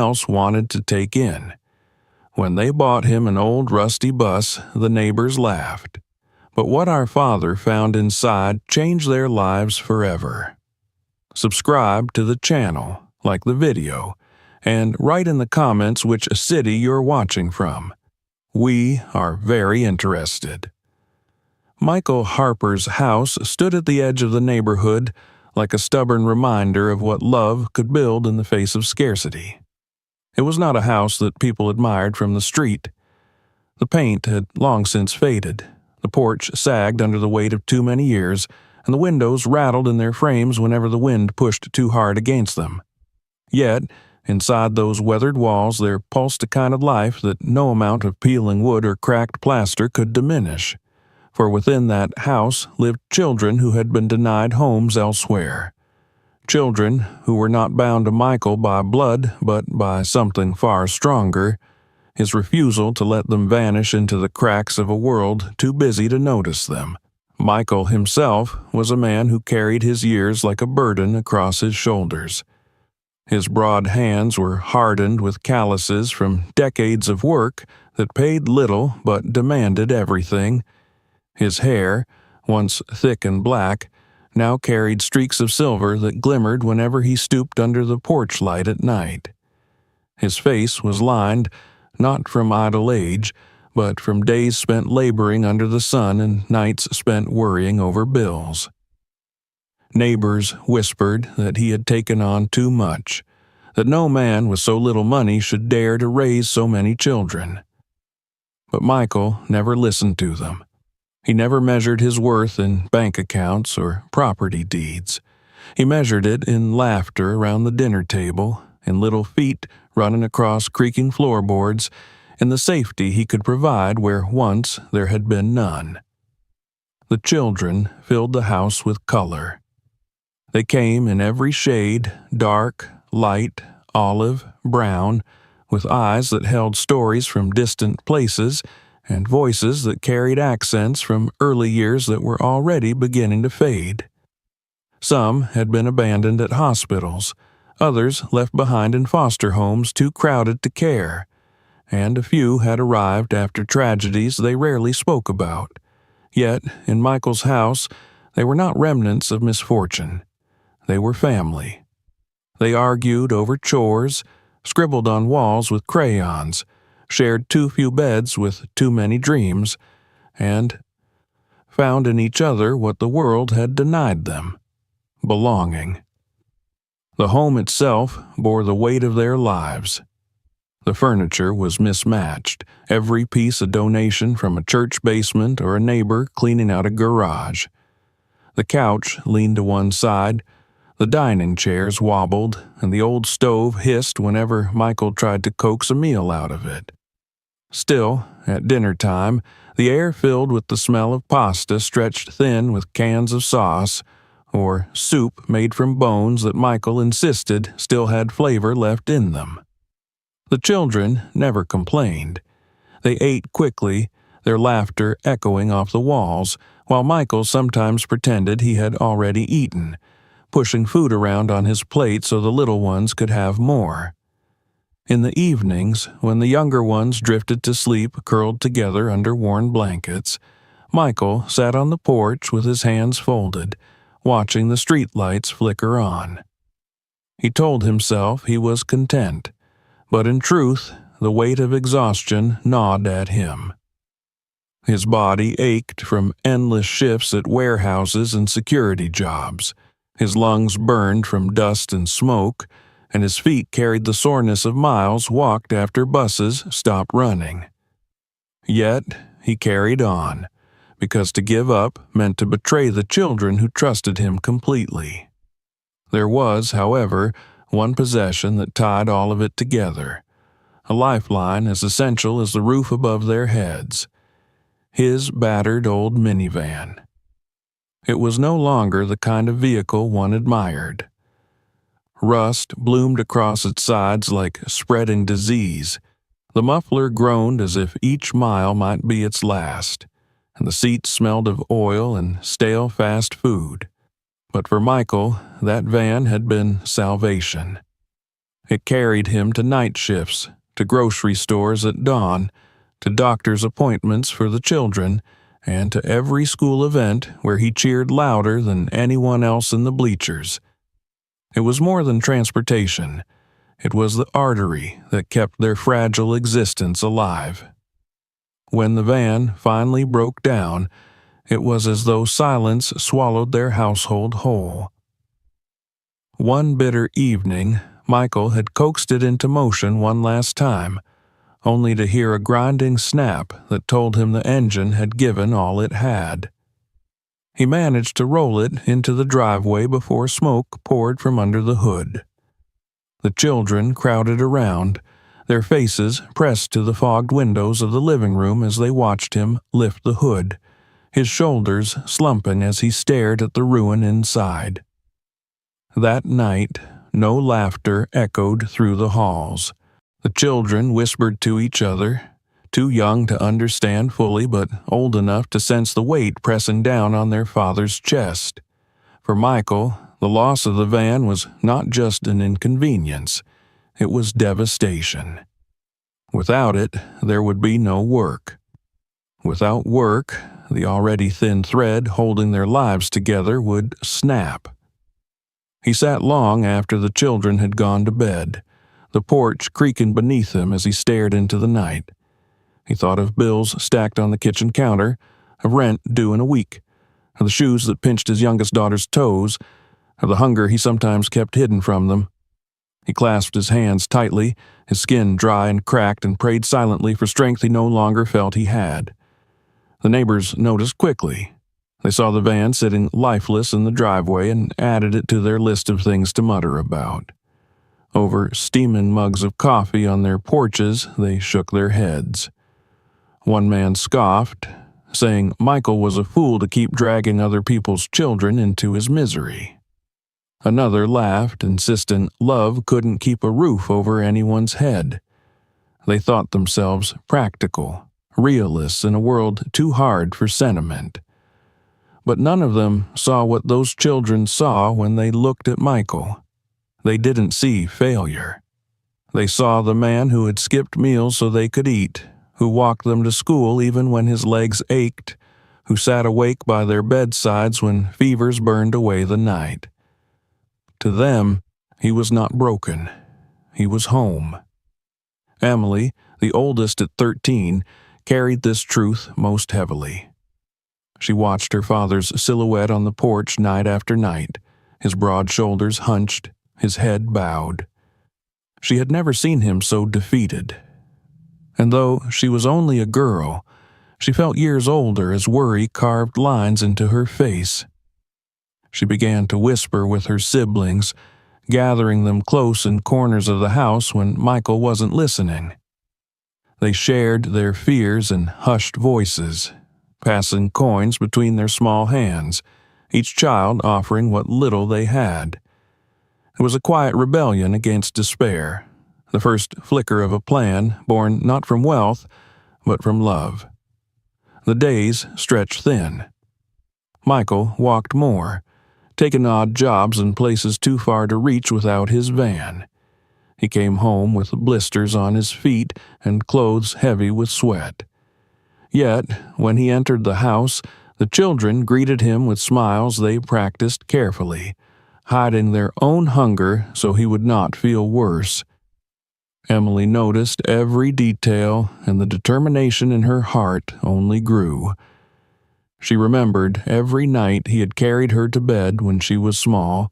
else wanted to take in. When they bought him an old rusty bus, the neighbors laughed. But what our father found inside changed their lives forever. Subscribe to the channel, like the video, and write in the comments which city you're watching from. We are very interested. Michael Harper's house stood at the edge of the neighborhood like a stubborn reminder of what love could build in the face of scarcity. It was not a house that people admired from the street. The paint had long since faded, the porch sagged under the weight of too many years, and the windows rattled in their frames whenever the wind pushed too hard against them. Yet, inside those weathered walls there pulsed a kind of life that no amount of peeling wood or cracked plaster could diminish. For within that house lived children who had been denied homes elsewhere. Children who were not bound to Michael by blood, but by something far stronger, his refusal to let them vanish into the cracks of a world too busy to notice them. Michael himself was a man who carried his years like a burden across his shoulders. His broad hands were hardened with calluses from decades of work that paid little but demanded everything. His hair, once thick and black, now carried streaks of silver that glimmered whenever he stooped under the porch light at night. His face was lined, not from idle age, but from days spent laboring under the sun and nights spent worrying over bills. Neighbors whispered that he had taken on too much, that no man with so little money should dare to raise so many children. But Michael never listened to them. He never measured his worth in bank accounts or property deeds. He measured it in laughter around the dinner table, in little feet running across creaking floorboards, in the safety he could provide where once there had been none. The children filled the house with color. They came in every shade, dark, light, olive, brown, with eyes that held stories from distant places and voices that carried accents from early years that were already beginning to fade. Some had been abandoned at hospitals, others left behind in foster homes too crowded to care, and a few had arrived after tragedies they rarely spoke about. Yet, in Michael's house, they were not remnants of misfortune. They were family. They argued over chores, scribbled on walls with crayons, shared too few beds with too many dreams, and found in each other what the world had denied them: belonging. The home itself bore the weight of their lives. The furniture was mismatched, every piece a donation from a church basement or a neighbor cleaning out a garage. The couch leaned to one side, the dining chairs wobbled, and the old stove hissed whenever Michael tried to coax a meal out of it. Still, at dinner time, the air filled with the smell of pasta stretched thin with cans of sauce, or soup made from bones that Michael insisted still had flavor left in them. The children never complained. They ate quickly, their laughter echoing off the walls, while Michael sometimes pretended he had already eaten, pushing food around on his plate so the little ones could have more. In the evenings, when the younger ones drifted to sleep curled together under worn blankets, Michael sat on the porch with his hands folded, watching the streetlights flicker on. He told himself he was content, but in truth, the weight of exhaustion gnawed at him. His body ached from endless shifts at warehouses and security jobs. His lungs burned from dust and smoke, and his feet carried the soreness of miles walked after buses stopped running. Yet he carried on, because to give up meant to betray the children who trusted him completely. There was, however, one possession that tied all of it together, a lifeline as essential as the roof above their heads: his battered old minivan. It was no longer the kind of vehicle one admired. Rust bloomed across its sides like spreading disease. The muffler groaned as if each mile might be its last, and the seats smelled of oil and stale fast food. But for Michael, that van had been salvation. It carried him to night shifts, to grocery stores at dawn, to doctor's appointments for the children, and to every school event where he cheered louder than anyone else in the bleachers. It was more than transportation. It was the artery that kept their fragile existence alive. When the van finally broke down, it was as though silence swallowed their household whole. One bitter evening, Michael had coaxed it into motion one last time, only to hear a grinding snap that told him the engine had given all it had. He managed to roll it into the driveway before smoke poured from under the hood. The children crowded around, their faces pressed to the fogged windows of the living room as they watched him lift the hood, his shoulders slumping as he stared at the ruin inside. That night, no laughter echoed through the halls. The children whispered to each other, too young to understand fully but old enough to sense the weight pressing down on their father's chest. For Michael, the loss of the van was not just an inconvenience, it was devastation. Without it, there would be no work. Without work, the already thin thread holding their lives together would snap. He sat long after the children had gone to bed, the porch creaking beneath him as he stared into the night. He thought of bills stacked on the kitchen counter, of rent due in a week, of the shoes that pinched his youngest daughter's toes, of the hunger he sometimes kept hidden from them. He clasped his hands tightly, his skin dry and cracked, and prayed silently for strength he no longer felt he had. The neighbors noticed quickly. They saw the van sitting lifeless in the driveway and added it to their list of things to mutter about. Over steaming mugs of coffee on their porches, they shook their heads. One man scoffed, saying Michael was a fool to keep dragging other people's children into his misery. Another laughed, insisting love couldn't keep a roof over anyone's head. They thought themselves practical, realists in a world too hard for sentiment. But none of them saw what those children saw when they looked at Michael. They didn't see failure. They saw the man who had skipped meals so they could eat, who walked them to school even when his legs ached, who sat awake by their bedsides when fevers burned away the night. To them, he was not broken. He was home. Emily, the oldest at 13, carried this truth most heavily. She watched her father's silhouette on the porch night after night, his broad shoulders hunched, his head bowed. She had never seen him so defeated. And though she was only a girl, she felt years older as worry carved lines into her face. She began to whisper with her siblings, gathering them close in corners of the house when Michael wasn't listening. They shared their fears in hushed voices, passing coins between their small hands, each child offering what little they had. It was a quiet rebellion against despair, the first flicker of a plan born not from wealth, but from love. The days stretched thin. Michael walked more, taking odd jobs in places too far to reach without his van. He came home with blisters on his feet and clothes heavy with sweat. Yet, when he entered the house, the children greeted him with smiles they practiced carefully, hiding their own hunger so he would not feel worse. Emily noticed every detail, and the determination in her heart only grew. She remembered every night he had carried her to bed when she was small,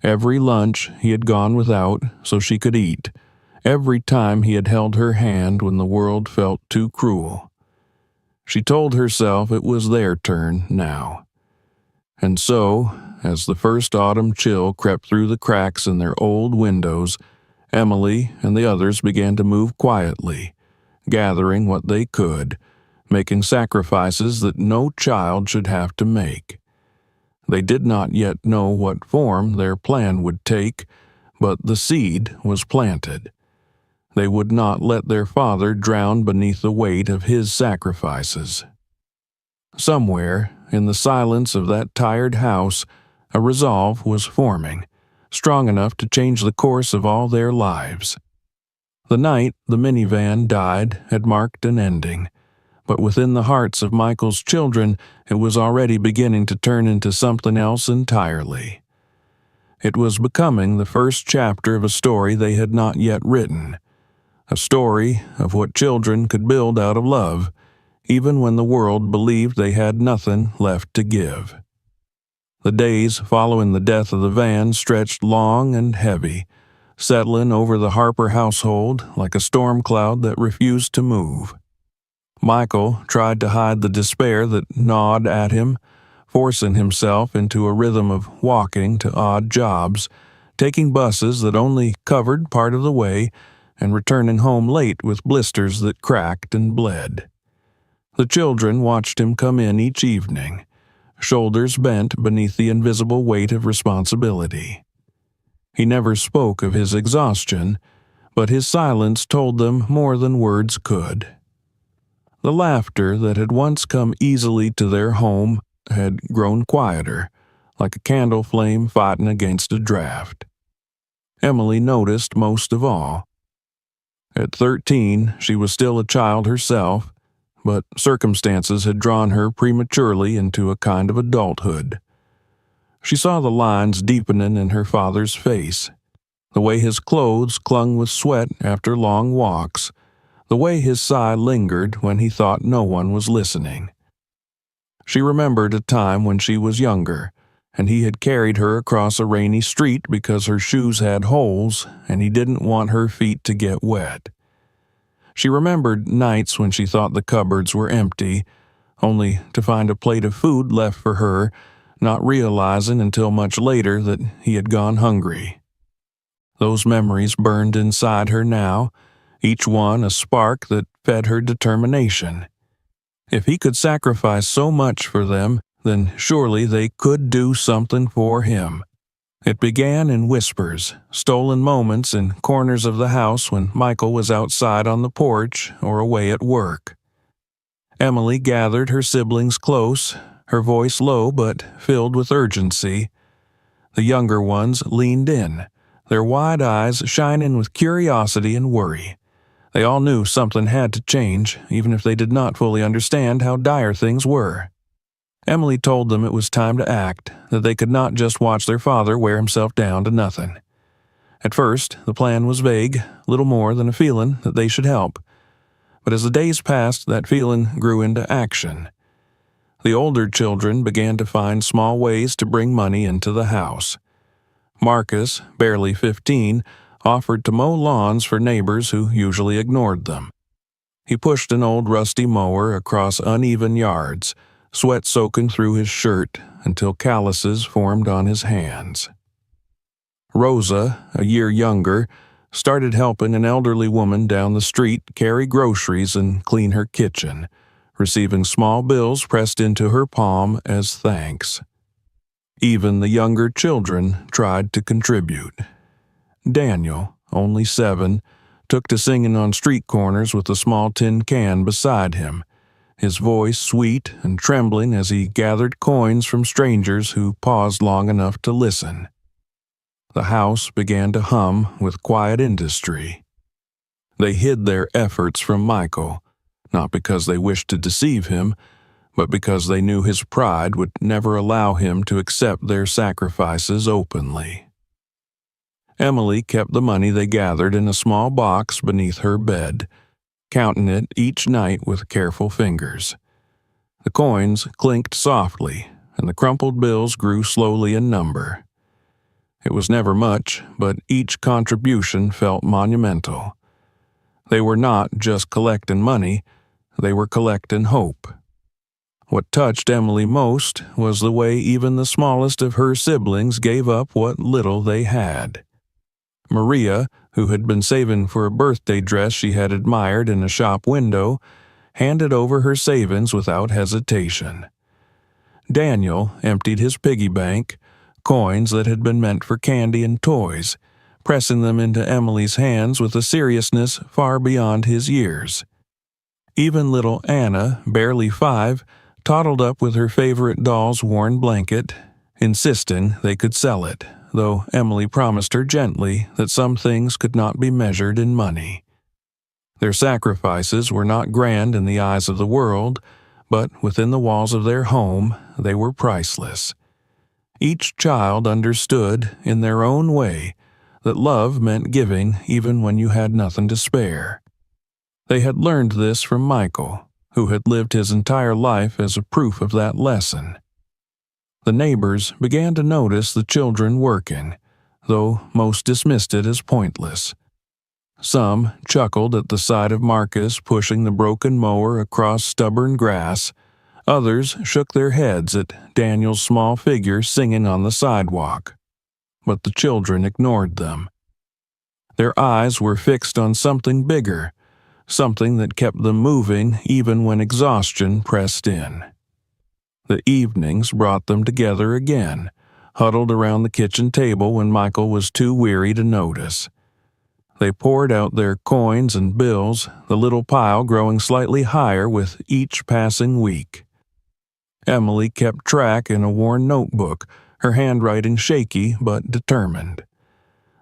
every lunch he had gone without so she could eat, every time he had held her hand when the world felt too cruel. She told herself it was their turn now. And so, as the first autumn chill crept through the cracks in their old windows, Emily and the others began to move quietly, gathering what they could, making sacrifices that no child should have to make. They did not yet know what form their plan would take, but the seed was planted. They would not let their father drown beneath the weight of his sacrifices. Somewhere, in the silence of that tired house, a resolve was forming, strong enough to change the course of all their lives. The night the minivan died had marked an ending, but within the hearts of Michael's children, it was already beginning to turn into something else entirely. It was becoming the first chapter of a story they had not yet written, a story of what children could build out of love, even when the world believed they had nothing left to give. The days following the death of the van stretched long and heavy, settling over the Harper household like a storm cloud that refused to move. Michael tried to hide the despair that gnawed at him, forcing himself into a rhythm of walking to odd jobs, taking buses that only covered part of the way, and returning home late with blisters that cracked and bled. The children watched him come in each evening, shoulders bent beneath the invisible weight of responsibility. He never spoke of his exhaustion, but his silence told them more than words could. The laughter that had once come easily to their home had grown quieter, like a candle flame fighting against a draft. Emily noticed most of all. At 13, she was still a child herself, but circumstances had drawn her prematurely into a kind of adulthood. She saw the lines deepening in her father's face, the way his clothes clung with sweat after long walks, the way his sigh lingered when he thought no one was listening. She remembered a time when she was younger, and he had carried her across a rainy street because her shoes had holes and he didn't want her feet to get wet. She remembered nights when she thought the cupboards were empty, only to find a plate of food left for her, not realizing until much later that he had gone hungry. Those memories burned inside her now, each one a spark that fed her determination. If he could sacrifice so much for them, then surely they could do something for him. It began in whispers, stolen moments in corners of the house when Michael was outside on the porch or away at work. Emily gathered her siblings close, her voice low but filled with urgency. The younger ones leaned in, their wide eyes shining with curiosity and worry. They all knew something had to change, even if they did not fully understand how dire things were. Emily told them it was time to act, that they could not just watch their father wear himself down to nothing. At first, the plan was vague, little more than a feeling that they should help. But as the days passed, that feeling grew into action. The older children began to find small ways to bring money into the house. Marcus, barely 15, offered to mow lawns for neighbors who usually ignored them. He pushed an old rusty mower across uneven yards, sweat soaking through his shirt until calluses formed on his hands. Rosa, a year younger, started helping an elderly woman down the street carry groceries and clean her kitchen, receiving small bills pressed into her palm as thanks. Even the younger children tried to contribute. Daniel, only 7, took to singing on street corners with a small tin can beside him, his voice sweet and trembling as he gathered coins from strangers who paused long enough to listen. The house began to hum with quiet industry. They hid their efforts from Michael, not because they wished to deceive him, but because they knew his pride would never allow him to accept their sacrifices openly. Emily kept the money they gathered in a small box beneath her bed, counting it each night with careful fingers. The coins clinked softly, and the crumpled bills grew slowly in number. It was never much, but each contribution felt monumental. They were not just collecting money, they were collecting hope. What touched Emily most was the way even the smallest of her siblings gave up what little they had. Maria, who had been saving for a birthday dress she had admired in a shop window, handed over her savings without hesitation. Daniel emptied his piggy bank, coins that had been meant for candy and toys, pressing them into Emily's hands with a seriousness far beyond his years. Even little Anna, barely 5, toddled up with her favorite doll's worn blanket, insisting they could sell it, though Emily promised her gently that some things could not be measured in money. Their sacrifices were not grand in the eyes of the world, but within the walls of their home they were priceless. Each child understood, in their own way, that love meant giving even when you had nothing to spare. They had learned this from Michael, who had lived his entire life as a proof of that lesson. The neighbors began to notice the children working, though most dismissed it as pointless. Some chuckled at the sight of Marcus pushing the broken mower across stubborn grass. Others shook their heads at Daniel's small figure singing on the sidewalk. But the children ignored them. Their eyes were fixed on something bigger, something that kept them moving even when exhaustion pressed in. The evenings brought them together again, huddled around the kitchen table when Michael was too weary to notice. They poured out their coins and bills, the little pile growing slightly higher with each passing week. Emily kept track in a worn notebook, her handwriting shaky but determined.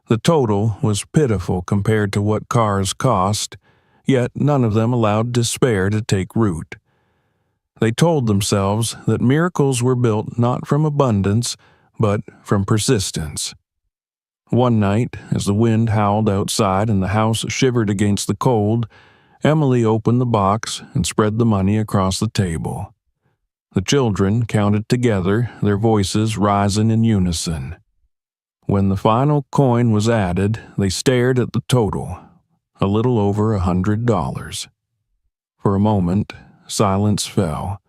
The total was pitiful compared to what cars cost, yet none of them allowed despair to take root. They told themselves that miracles were built not from abundance, but from persistence. One night, as the wind howled outside and the house shivered against the cold, Emily opened the box and spread the money across the table. The children counted together, their voices rising in unison. When the final coin was added, they stared at the total, a little over $100. For a moment, silence fell,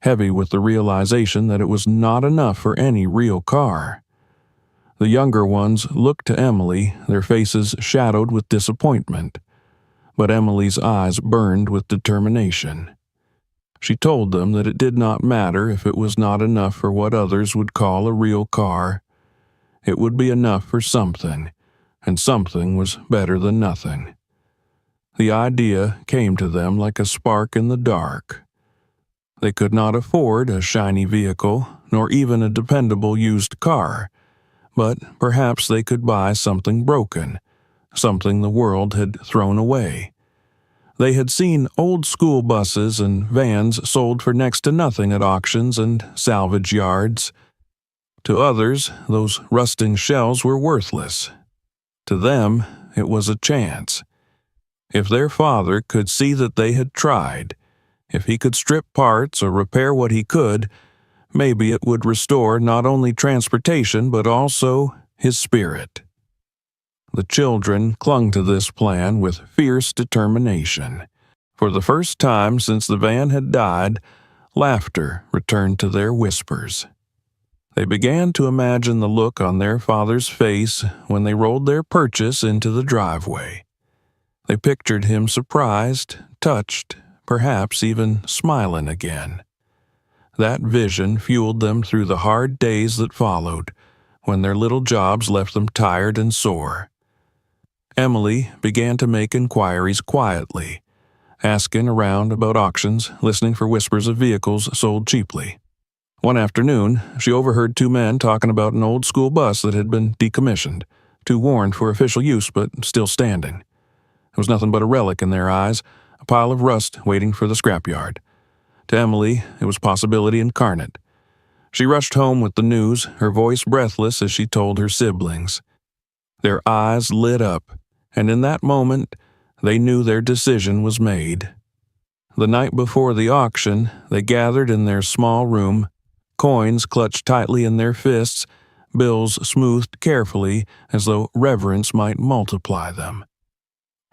heavy with the realization that it was not enough for any real car. The younger ones looked to Emily, their faces shadowed with disappointment. But Emily's eyes burned with determination. She told them that it did not matter if it was not enough for what others would call a real car. It would be enough for something, and something was better than nothing. The idea came to them like a spark in the dark. They could not afford a shiny vehicle, nor even a dependable used car, but perhaps they could buy something broken, something the world had thrown away. They had seen old school buses and vans sold for next to nothing at auctions and salvage yards. To others, those rusting shells were worthless. To them, it was a chance. If their father could see that they had tried, if he could strip parts or repair what he could, maybe it would restore not only transportation but also his spirit. The children clung to this plan with fierce determination. For the first time since the van had died, laughter returned to their whispers. They began to imagine the look on their father's face when they rolled their purchase into the driveway. They pictured him surprised, touched, perhaps even smiling again. That vision fueled them through the hard days that followed, when their little jobs left them tired and sore. Emily began to make inquiries quietly, asking around about auctions, listening for whispers of vehicles sold cheaply. One afternoon, she overheard two men talking about an old school bus that had been decommissioned, too worn for official use but still standing. It was nothing but a relic in their eyes, a pile of rust waiting for the scrapyard. To Emily, it was possibility incarnate. She rushed home with the news, her voice breathless as she told her siblings. Their eyes lit up, and in that moment, they knew their decision was made. The night before the auction, they gathered in their small room, coins clutched tightly in their fists, bills smoothed carefully as though reverence might multiply them.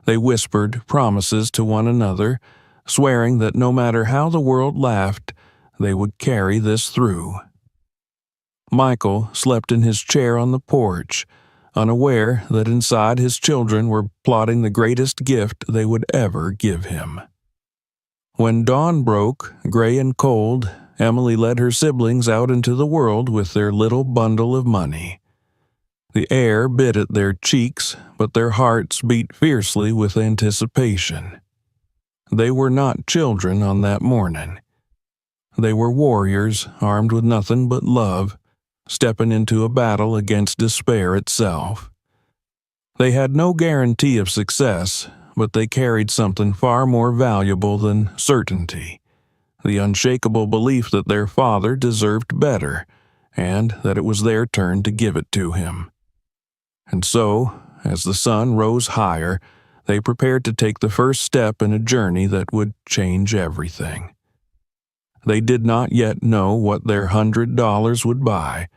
They whispered promises to one another, swearing that no matter how the world laughed, they would carry this through. Michael slept in his chair on the porch, unaware that inside his children were plotting the greatest gift they would ever give him. When dawn broke, gray and cold, Emily led her siblings out into the world with their little bundle of money. The air bit at their cheeks, but their hearts beat fiercely with anticipation. They were not children on that morning. They were warriors armed with nothing but love, stepping into a battle against despair itself. They had no guarantee of success, but they carried something far more valuable than certainty: the unshakable belief that their father deserved better, and that it was their turn to give it to him. And so, as the sun rose higher, they prepared to take the first step in a journey that would change everything. They did not yet know what their $100 would buy,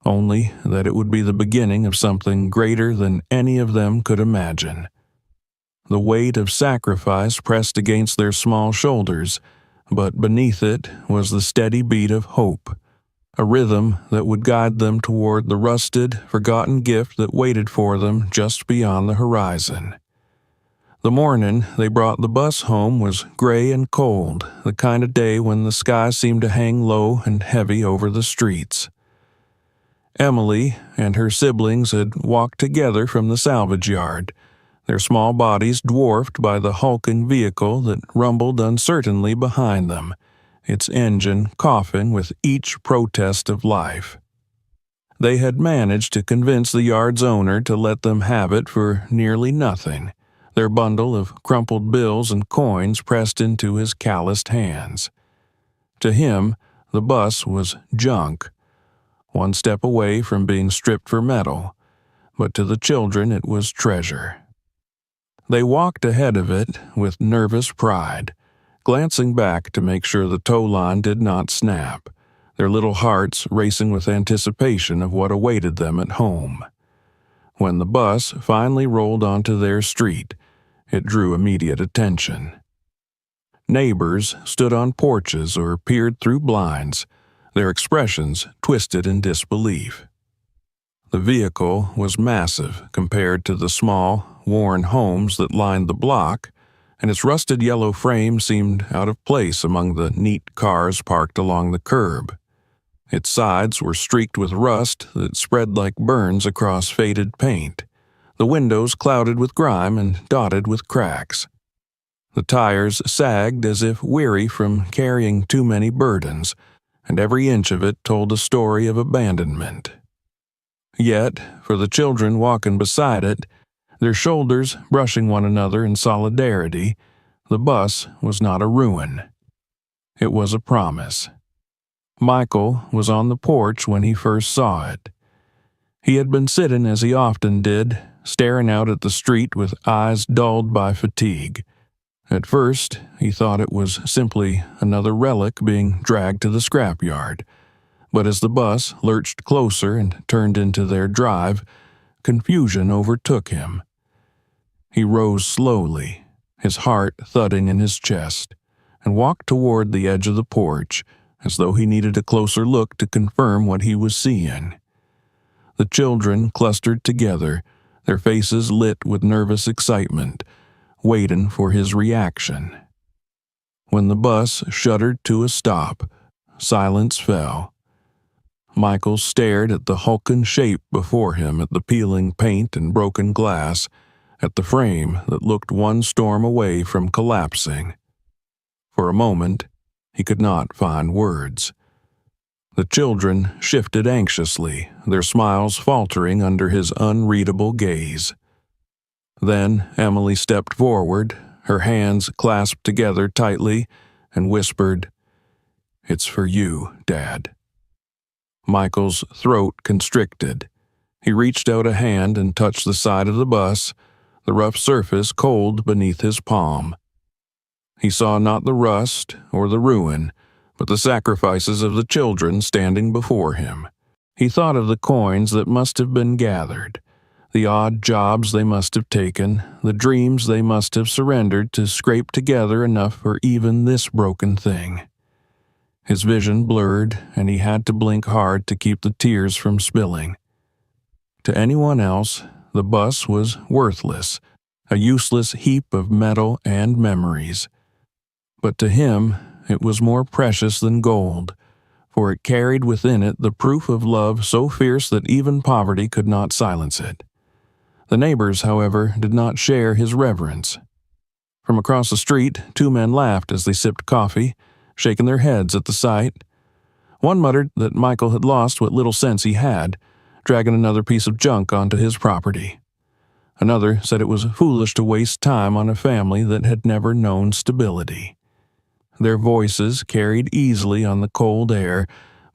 only that it would be the beginning of something greater than any of them could imagine. The weight of sacrifice pressed against their small shoulders, but beneath it was the steady beat of hope, a rhythm that would guide them toward the rusted, forgotten gift that waited for them just beyond the horizon. The morning they brought the bus home was gray and cold, the kind of day when the sky seemed to hang low and heavy over the streets. Emily and her siblings had walked together from the salvage yard, their small bodies dwarfed by the hulking vehicle that rumbled uncertainly behind them, its engine coughing with each protest of life. They had managed to convince the yard's owner to let them have it for nearly nothing, their bundle of crumpled bills and coins pressed into his calloused hands. To him, the bus was junk, one step away from being stripped for metal, but to the children it was treasure. They walked ahead of it with nervous pride, glancing back to make sure the tow line did not snap, their little hearts racing with anticipation of what awaited them at home. When the bus finally rolled onto their street, it drew immediate attention. Neighbors stood on porches or peered through blinds, their expressions twisted in disbelief. The vehicle was massive compared to the small, worn homes that lined the block, and its rusted yellow frame seemed out of place among the neat cars parked along the curb. Its sides were streaked with rust that spread like burns across faded paint, the windows clouded with grime and dotted with cracks. The tires sagged as if weary from carrying too many burdens, and every inch of it told a story of abandonment. Yet, for the children walking beside it, their shoulders brushing one another in solidarity, the bus was not a ruin. It was a promise. Michael was on the porch when he first saw it. He had been sitting as he often did, staring out at the street with eyes dulled by fatigue. At first, he thought it was simply another relic being dragged to the scrapyard, but as the bus lurched closer and turned into their drive, confusion overtook him. He rose slowly, his heart thudding in his chest, and walked toward the edge of the porch, as though he needed a closer look to confirm what he was seeing. The children clustered together, their faces lit with nervous excitement, waiting for his reaction. When the bus shuddered to a stop, silence fell. Michael stared at the hulking shape before him, at the peeling paint and broken glass, at the frame that looked one storm away from collapsing. For a moment, he could not find words. The children shifted anxiously, their smiles faltering under his unreadable gaze. Then Emily stepped forward, her hands clasped together tightly, and whispered, "It's for you, Dad." Michael's throat constricted. He reached out a hand and touched the side of the bus, the rough surface cold beneath his palm. He saw not the rust or the ruin, but the sacrifices of the children standing before him. He thought of the coins that must have been gathered, the odd jobs they must have taken, the dreams they must have surrendered to scrape together enough for even this broken thing. His vision blurred, and he had to blink hard to keep the tears from spilling. To anyone else, the bus was worthless, a useless heap of metal and memories. But to him, it was more precious than gold, for it carried within it the proof of love so fierce that even poverty could not silence it. The neighbors, however, did not share his reverence. From across the street, two men laughed as they sipped coffee, shaking their heads at the sight. One muttered that Michael had lost what little sense he had, dragging another piece of junk onto his property. Another said it was foolish to waste time on a family that had never known stability. Their voices carried easily on the cold air,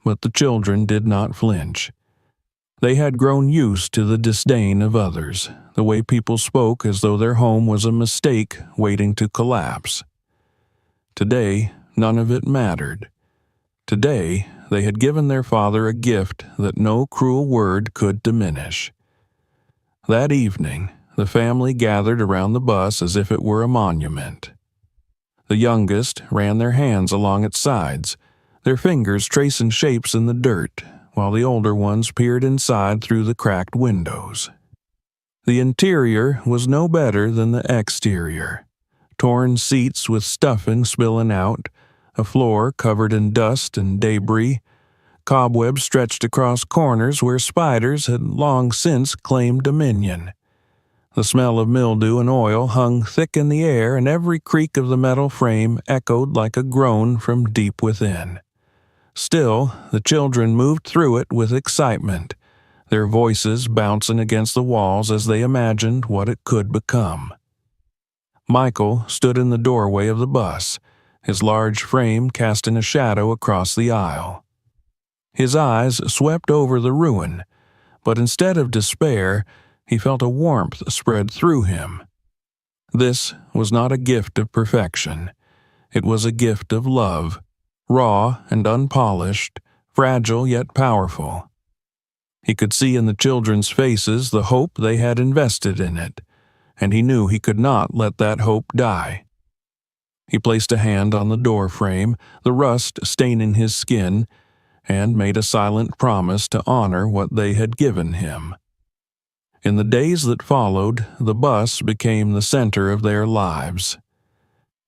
but the children did not flinch. They had grown used to the disdain of others, the way people spoke as though their home was a mistake waiting to collapse. Today, none of it mattered. Today, they had given their father a gift that no cruel word could diminish. That evening, the family gathered around the bus as if it were a monument. The youngest ran their hands along its sides, their fingers tracing shapes in the dirt, while the older ones peered inside through the cracked windows. The interior was no better than the exterior. Torn seats with stuffing spilling out, a floor covered in dust and debris, cobwebs stretched across corners where spiders had long since claimed dominion. The smell of mildew and oil hung thick in the air, and every creak of the metal frame echoed like a groan from deep within. Still, the children moved through it with excitement, their voices bouncing against the walls as they imagined what it could become. Michael stood in the doorway of the bus, his large frame casting a shadow across the aisle. His eyes swept over the ruin, but instead of despair, he felt a warmth spread through him. This was not a gift of perfection. It was a gift of love, raw and unpolished, fragile yet powerful. He could see in the children's faces the hope they had invested in it, and he knew he could not let that hope die. He placed a hand on the door frame, the rust staining his skin, and made a silent promise to honor what they had given him. In the days that followed, the bus became the center of their lives.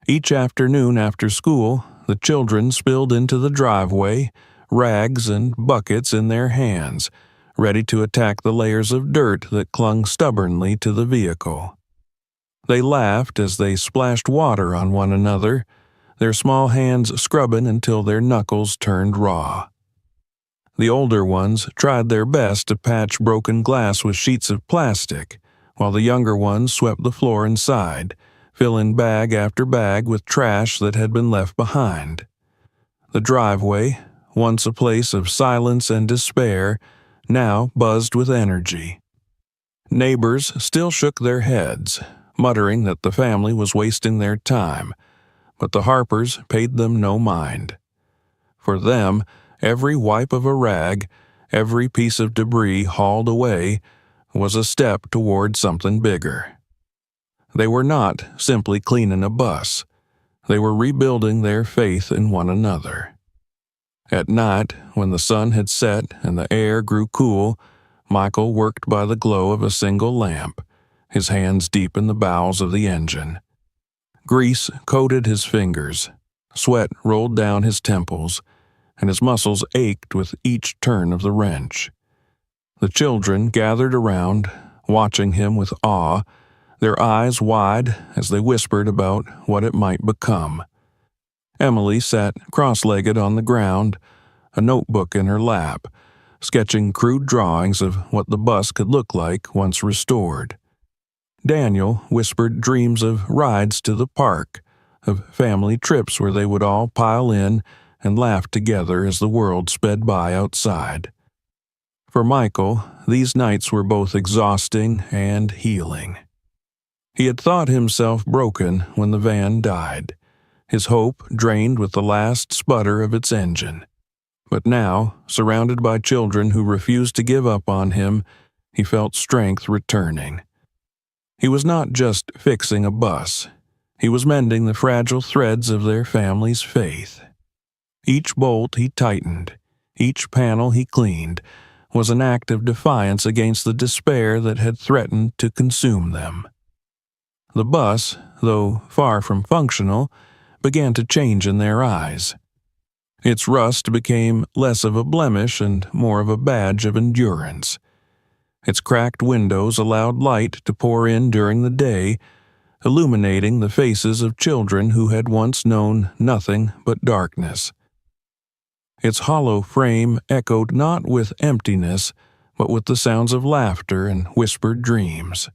Each afternoon after school, the children spilled into the driveway, rags and buckets in their hands, ready to attack the layers of dirt that clung stubbornly to the vehicle. They laughed as they splashed water on one another, their small hands scrubbing until their knuckles turned raw. The older ones tried their best to patch broken glass with sheets of plastic, while the younger ones swept the floor inside, filling bag after bag with trash that had been left behind. The driveway, once a place of silence and despair, now buzzed with energy. Neighbors still shook their heads, muttering that the family was wasting their time, but the Harpers paid them no mind. For them, every wipe of a rag, every piece of debris hauled away, was a step toward something bigger. They were not simply cleaning a bus. They were rebuilding their faith in one another. At night, when the sun had set and the air grew cool, Michael worked by the glow of a single lamp, his hands deep in the bowels of the engine. Grease coated his fingers, sweat rolled down his temples, and his muscles ached with each turn of the wrench. The children gathered around, watching him with awe, their eyes wide as they whispered about what it might become. Emily sat cross-legged on the ground, a notebook in her lap, sketching crude drawings of what the bus could look like once restored. Daniel whispered dreams of rides to the park, of family trips where they would all pile in and laugh together as the world sped by outside. For Michael, these nights were both exhausting and healing. He had thought himself broken when the van died, his hope drained with the last sputter of its engine. But now, surrounded by children who refused to give up on him, he felt strength returning. He was not just fixing a bus. He was mending the fragile threads of their family's faith. Each bolt he tightened, each panel he cleaned, was an act of defiance against the despair that had threatened to consume them. The bus, though far from functional, began to change in their eyes. Its rust became less of a blemish and more of a badge of endurance. Its cracked windows allowed light to pour in during the day, illuminating the faces of children who had once known nothing but darkness. Its hollow frame echoed not with emptiness, but with the sounds of laughter and whispered dreams.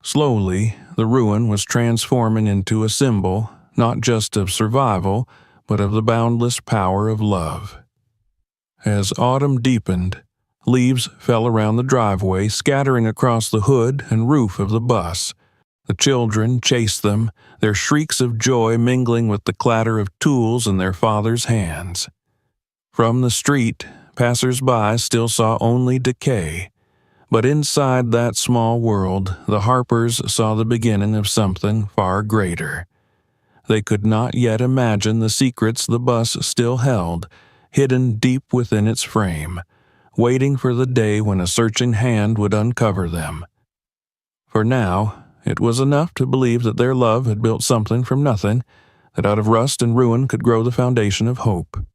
Slowly, the ruin was transforming into a symbol, not just of survival, but of the boundless power of love. As autumn deepened, leaves fell around the driveway, scattering across the hood and roof of the bus. The children chased them, their shrieks of joy mingling with the clatter of tools in their father's hands. From the street, passers-by still saw only decay. But inside that small world, the Harpers saw the beginning of something far greater. They could not yet imagine the secrets the bus still held, hidden deep within its frame, waiting for the day when a searching hand would uncover them. For now, it was enough to believe that their love had built something from nothing, that out of rust and ruin could grow the foundation of hope.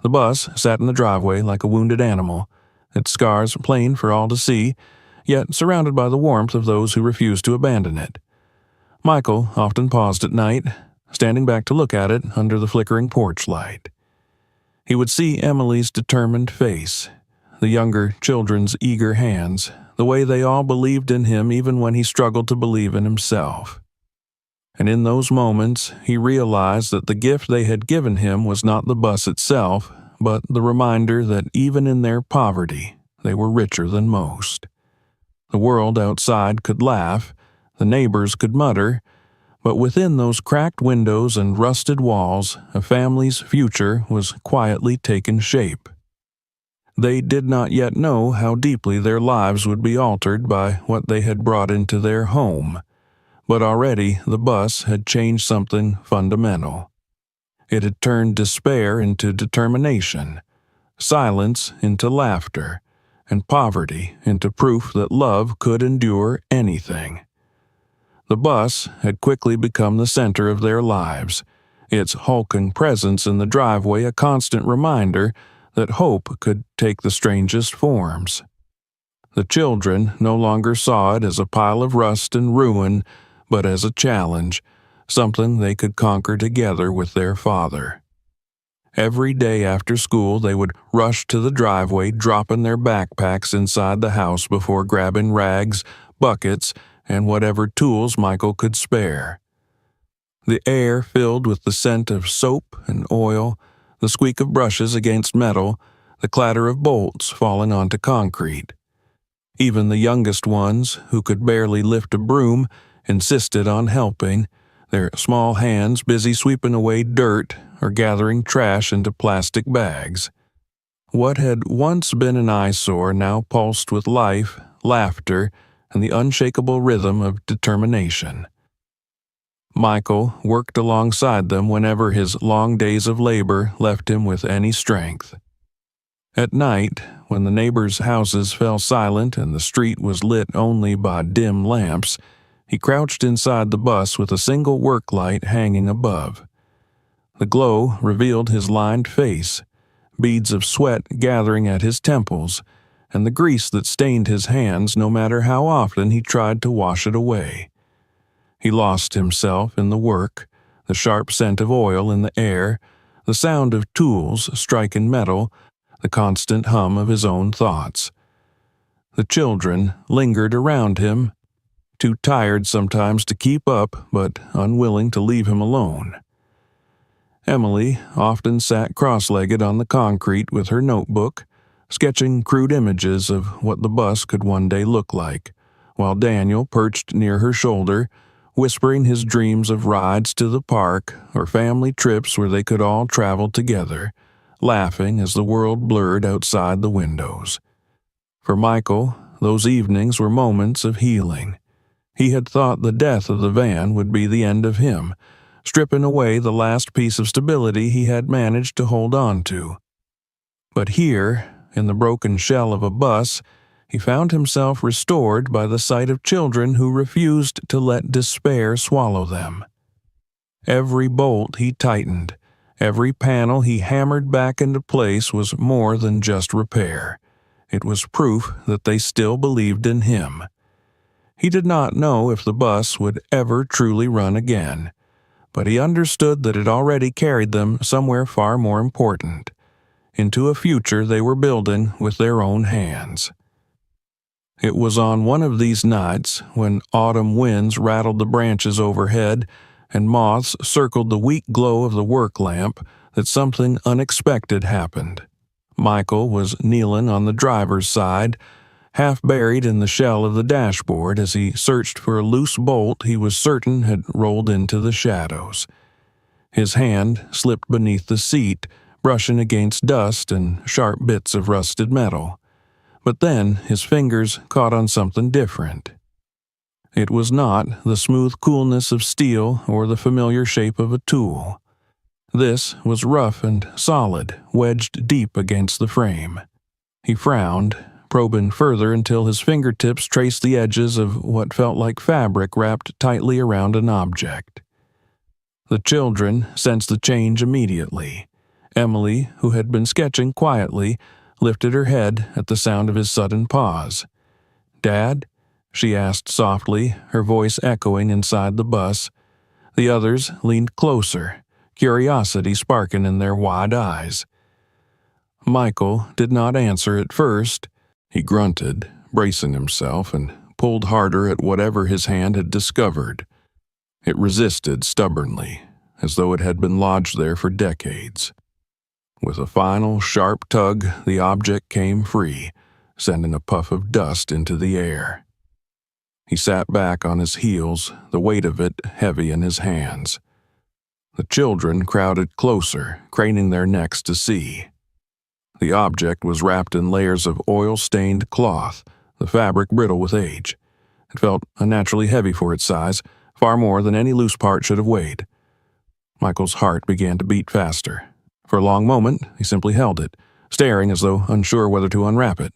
The bus sat in the driveway like a wounded animal, its scars plain for all to see, yet surrounded by the warmth of those who refused to abandon it. Michael often paused at night, standing back to look at it under the flickering porch light. He would see Emily's determined face, the younger children's eager hands, the way they all believed in him even when he struggled to believe in himself. And in those moments, he realized that the gift they had given him was not the bus itself, but the reminder that even in their poverty, they were richer than most. The world outside could laugh, the neighbors could mutter, but within those cracked windows and rusted walls, a family's future was quietly taking shape. They did not yet know how deeply their lives would be altered by what they had brought into their home, but already the bus had changed something fundamental. It had turned despair into determination, silence into laughter, and poverty into proof that love could endure anything. The bus had quickly become the center of their lives, its hulking presence in the driveway a constant reminder that hope could take the strangest forms. The children no longer saw it as a pile of rust and ruin, but as a challenge, something they could conquer together with their father. Every day after school, they would rush to the driveway, dropping their backpacks inside the house before grabbing rags, buckets, and whatever tools Michael could spare. The air filled with the scent of soap and oil, the squeak of brushes against metal, the clatter of bolts falling onto concrete. Even the youngest ones, who could barely lift a broom, insisted on helping, their small hands busy sweeping away dirt or gathering trash into plastic bags. What had once been an eyesore now pulsed with life, laughter, and the unshakable rhythm of determination. Michael worked alongside them whenever his long days of labor left him with any strength. At night, when the neighbors' houses fell silent and the street was lit only by dim lamps, he crouched inside the bus with a single work light hanging above. The glow revealed his lined face, beads of sweat gathering at his temples, and the grease that stained his hands no matter how often he tried to wash it away. He lost himself in the work, the sharp scent of oil in the air, the sound of tools striking metal, the constant hum of his own thoughts. The children lingered around him, too tired sometimes to keep up, but unwilling to leave him alone. Emily often sat cross-legged on the concrete with her notebook, sketching crude images of what the bus could one day look like, while Daniel perched near her shoulder, whispering his dreams of rides to the park or family trips where they could all travel together, laughing as the world blurred outside the windows. For Michael, those evenings were moments of healing. He had thought the death of the van would be the end of him, stripping away the last piece of stability he had managed to hold on to. But here, in the broken shell of a bus, he found himself restored by the sight of children who refused to let despair swallow them. Every bolt he tightened, every panel he hammered back into place was more than just repair. It was proof that they still believed in him. He did not know if the bus would ever truly run again, but he understood that it already carried them somewhere far more important. into a future they were building with their own hands. It was on one of these nights, when autumn winds rattled the branches overhead and moths circled the weak glow of the work lamp, that something unexpected happened. Michael was kneeling on the driver's side, half buried in the shell of the dashboard as he searched for a loose bolt he was certain had rolled into the shadows. His hand slipped beneath the seat, brushing against dust and sharp bits of rusted metal. But then his fingers caught on something different. It was not the smooth coolness of steel or the familiar shape of a tool. This was rough and solid, wedged deep against the frame. He frowned, probing further until his fingertips traced the edges of what felt like fabric wrapped tightly around an object. The children sensed the change immediately. Emily, who had been sketching quietly, lifted her head at the sound of his sudden pause. "Dad?" she asked softly, her voice echoing inside the bus. The others leaned closer, curiosity sparking in their wide eyes. Michael did not answer at first. He grunted, bracing himself, and pulled harder at whatever his hand had discovered. It resisted stubbornly, as though it had been lodged there for decades. With a final sharp tug, the object came free, sending a puff of dust into the air. He sat back on his heels, the weight of it heavy in his hands. The children crowded closer, craning their necks to see. The object was wrapped in layers of oil-stained cloth, the fabric brittle with age. It felt unnaturally heavy for its size, far more than any loose part should have weighed. Michael's heart began to beat faster. For a long moment, he simply held it, staring as though unsure whether to unwrap it.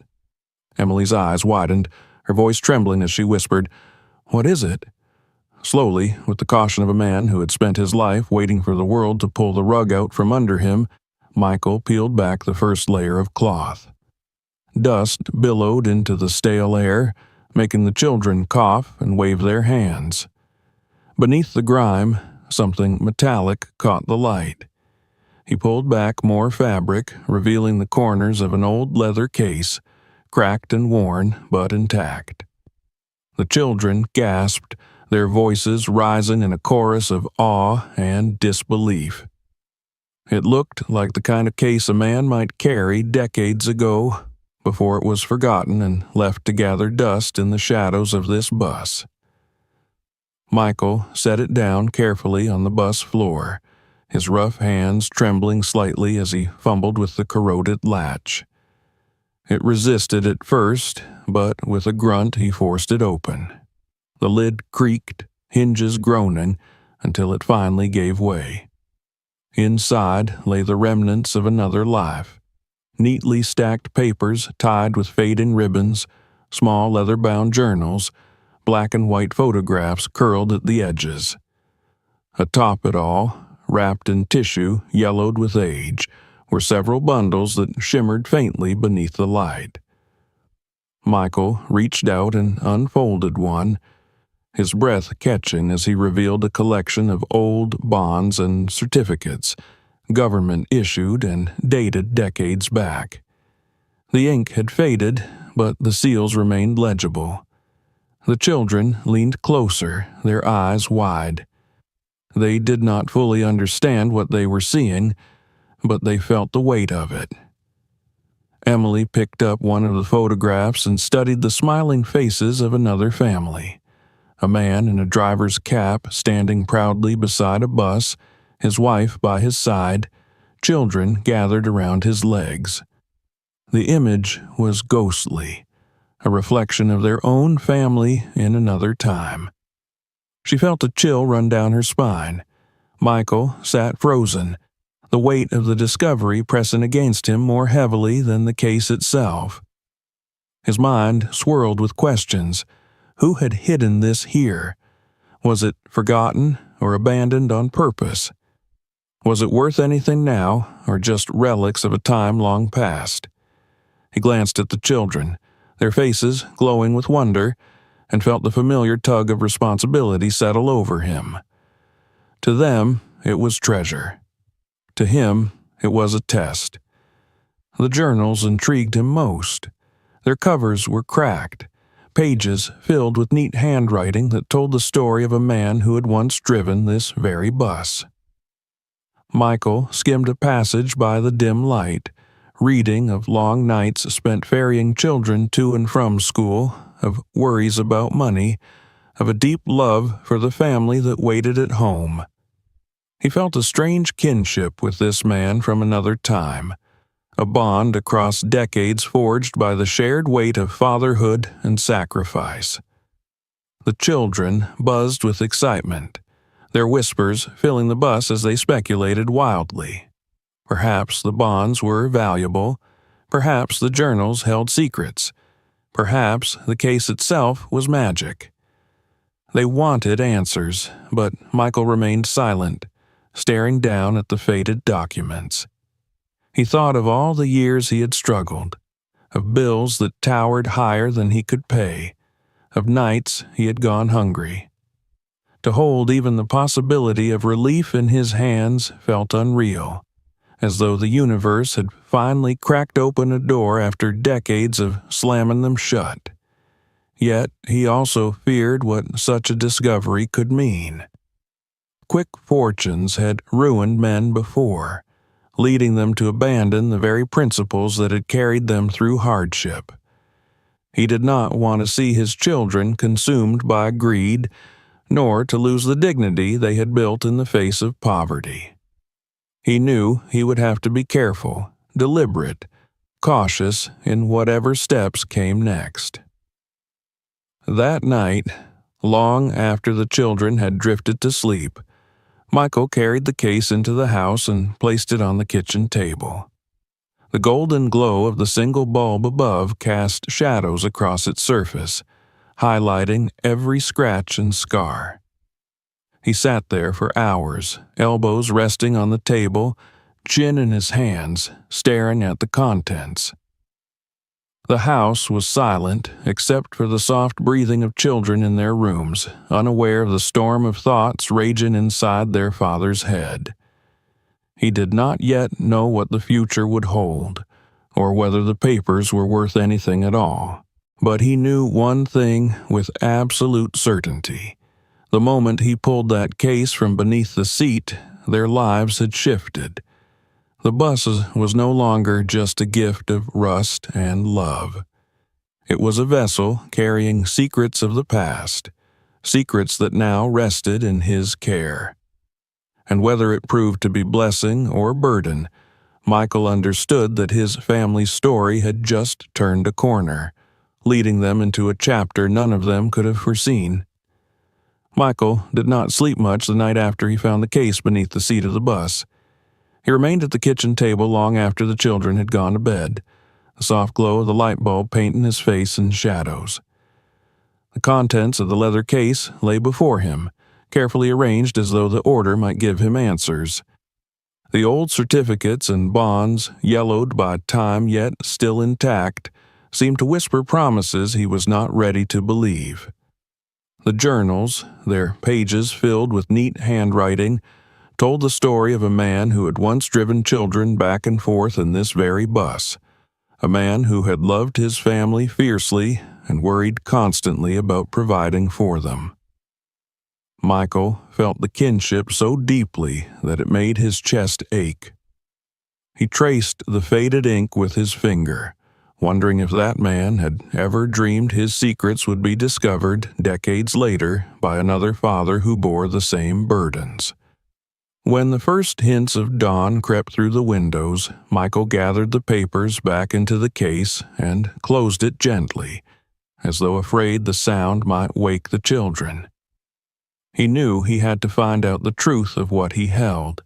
Emily's eyes widened, her voice trembling as she whispered, "What is it?" Slowly, with the caution of a man who had spent his life waiting for the world to pull the rug out from under him, Michael peeled back the first layer of cloth. Dust billowed into the stale air, making the children cough and wave their hands. Beneath the grime, something metallic caught the light. He pulled back more fabric, revealing the corners of an old leather case, cracked and worn, but intact. The children gasped, their voices rising in a chorus of awe and disbelief. It looked like the kind of case a man might carry decades ago, before it was forgotten and left to gather dust in the shadows of this bus. Michael set it down carefully on the bus floor, his rough hands trembling slightly as he fumbled with the corroded latch. It resisted at first, but with a grunt he forced it open. The lid creaked, hinges groaning, until it finally gave way. Inside lay the remnants of another life. Neatly stacked papers tied with fading ribbons, small leather-bound journals, black and white photographs curled at the edges. Atop it all, wrapped in tissue yellowed with age, were several bundles that shimmered faintly beneath the light. Michael reached out and unfolded one, his breath catching as he revealed a collection of old bonds and certificates, government-issued and dated decades back. The ink had faded, but the seals remained legible. The children leaned closer, their eyes wide. They did not fully understand what they were seeing, but they felt the weight of it. Emily picked up one of the photographs and studied the smiling faces of another family. A man in a driver's cap standing proudly beside a bus, his wife by his side, children gathered around his legs. The image was ghostly, a reflection of their own family in another time. She felt a chill run down her spine. Michael sat frozen, the weight of the discovery pressing against him more heavily than the case itself. His mind swirled with questions. Who had hidden this here? Was it forgotten or abandoned on purpose? Was it worth anything now, or just relics of a time long past? He glanced at the children, their faces glowing with wonder, and felt the familiar tug of responsibility settle over him. To them, it was treasure. To him, it was a test. The journals intrigued him most. Their covers were cracked, pages filled with neat handwriting that told the story of a man who had once driven this very bus. Michael skimmed a passage by the dim light, reading of long nights spent ferrying children to and from school, of worries about money, of a deep love for the family that waited at home. He felt a strange kinship with this man from another time, a bond across decades forged by the shared weight of fatherhood and sacrifice. The children buzzed with excitement, their whispers filling the bus as they speculated wildly. Perhaps the bonds were valuable, perhaps the journals held secrets, perhaps the case itself was magic. They wanted answers, but Michael remained silent, staring down at the faded documents. He thought of all the years he had struggled, of bills that towered higher than he could pay, of nights he had gone hungry. To hold even the possibility of relief in his hands felt unreal, as though the universe had finally cracked open a door after decades of slamming them shut. Yet he also feared what such a discovery could mean. Quick fortunes had ruined men before, leading them to abandon the very principles that had carried them through hardship. He did not want to see his children consumed by greed, nor to lose the dignity they had built in the face of poverty. He knew he would have to be careful, deliberate, cautious in whatever steps came next. That night, long after the children had drifted to sleep, Michael carried the case into the house and placed it on the kitchen table. The golden glow of the single bulb above cast shadows across its surface, highlighting every scratch and scar. He sat there for hours, elbows resting on the table, chin in his hands, staring at the contents. The house was silent except for the soft breathing of children in their rooms, unaware of the storm of thoughts raging inside their father's head. He did not yet know what the future would hold, or whether the papers were worth anything at all. But he knew one thing with absolute certainty. The moment he pulled that case from beneath the seat, their lives had shifted. The bus was no longer just a gift of rust and love. It was a vessel carrying secrets of the past, secrets that now rested in his care. And whether it proved to be blessing or burden, Michael understood that his family's story had just turned a corner, leading them into a chapter none of them could have foreseen. Michael did not sleep much the night after he found the case beneath the seat of the bus. He remained at the kitchen table long after the children had gone to bed, the soft glow of the light bulb painting his face in shadows. The contents of the leather case lay before him, carefully arranged as though the order might give him answers. The old certificates and bonds, yellowed by time yet still intact, seemed to whisper promises he was not ready to believe. The journals, their pages filled with neat handwriting, told the story of a man who had once driven children back and forth in this very bus, a man who had loved his family fiercely and worried constantly about providing for them. Michael felt the kinship so deeply that it made his chest ache. He traced the faded ink with his finger, wondering if that man had ever dreamed his secrets would be discovered decades later by another father who bore the same burdens. When the first hints of dawn crept through the windows, Michael gathered the papers back into the case and closed it gently, as though afraid the sound might wake the children. He knew he had to find out the truth of what he held.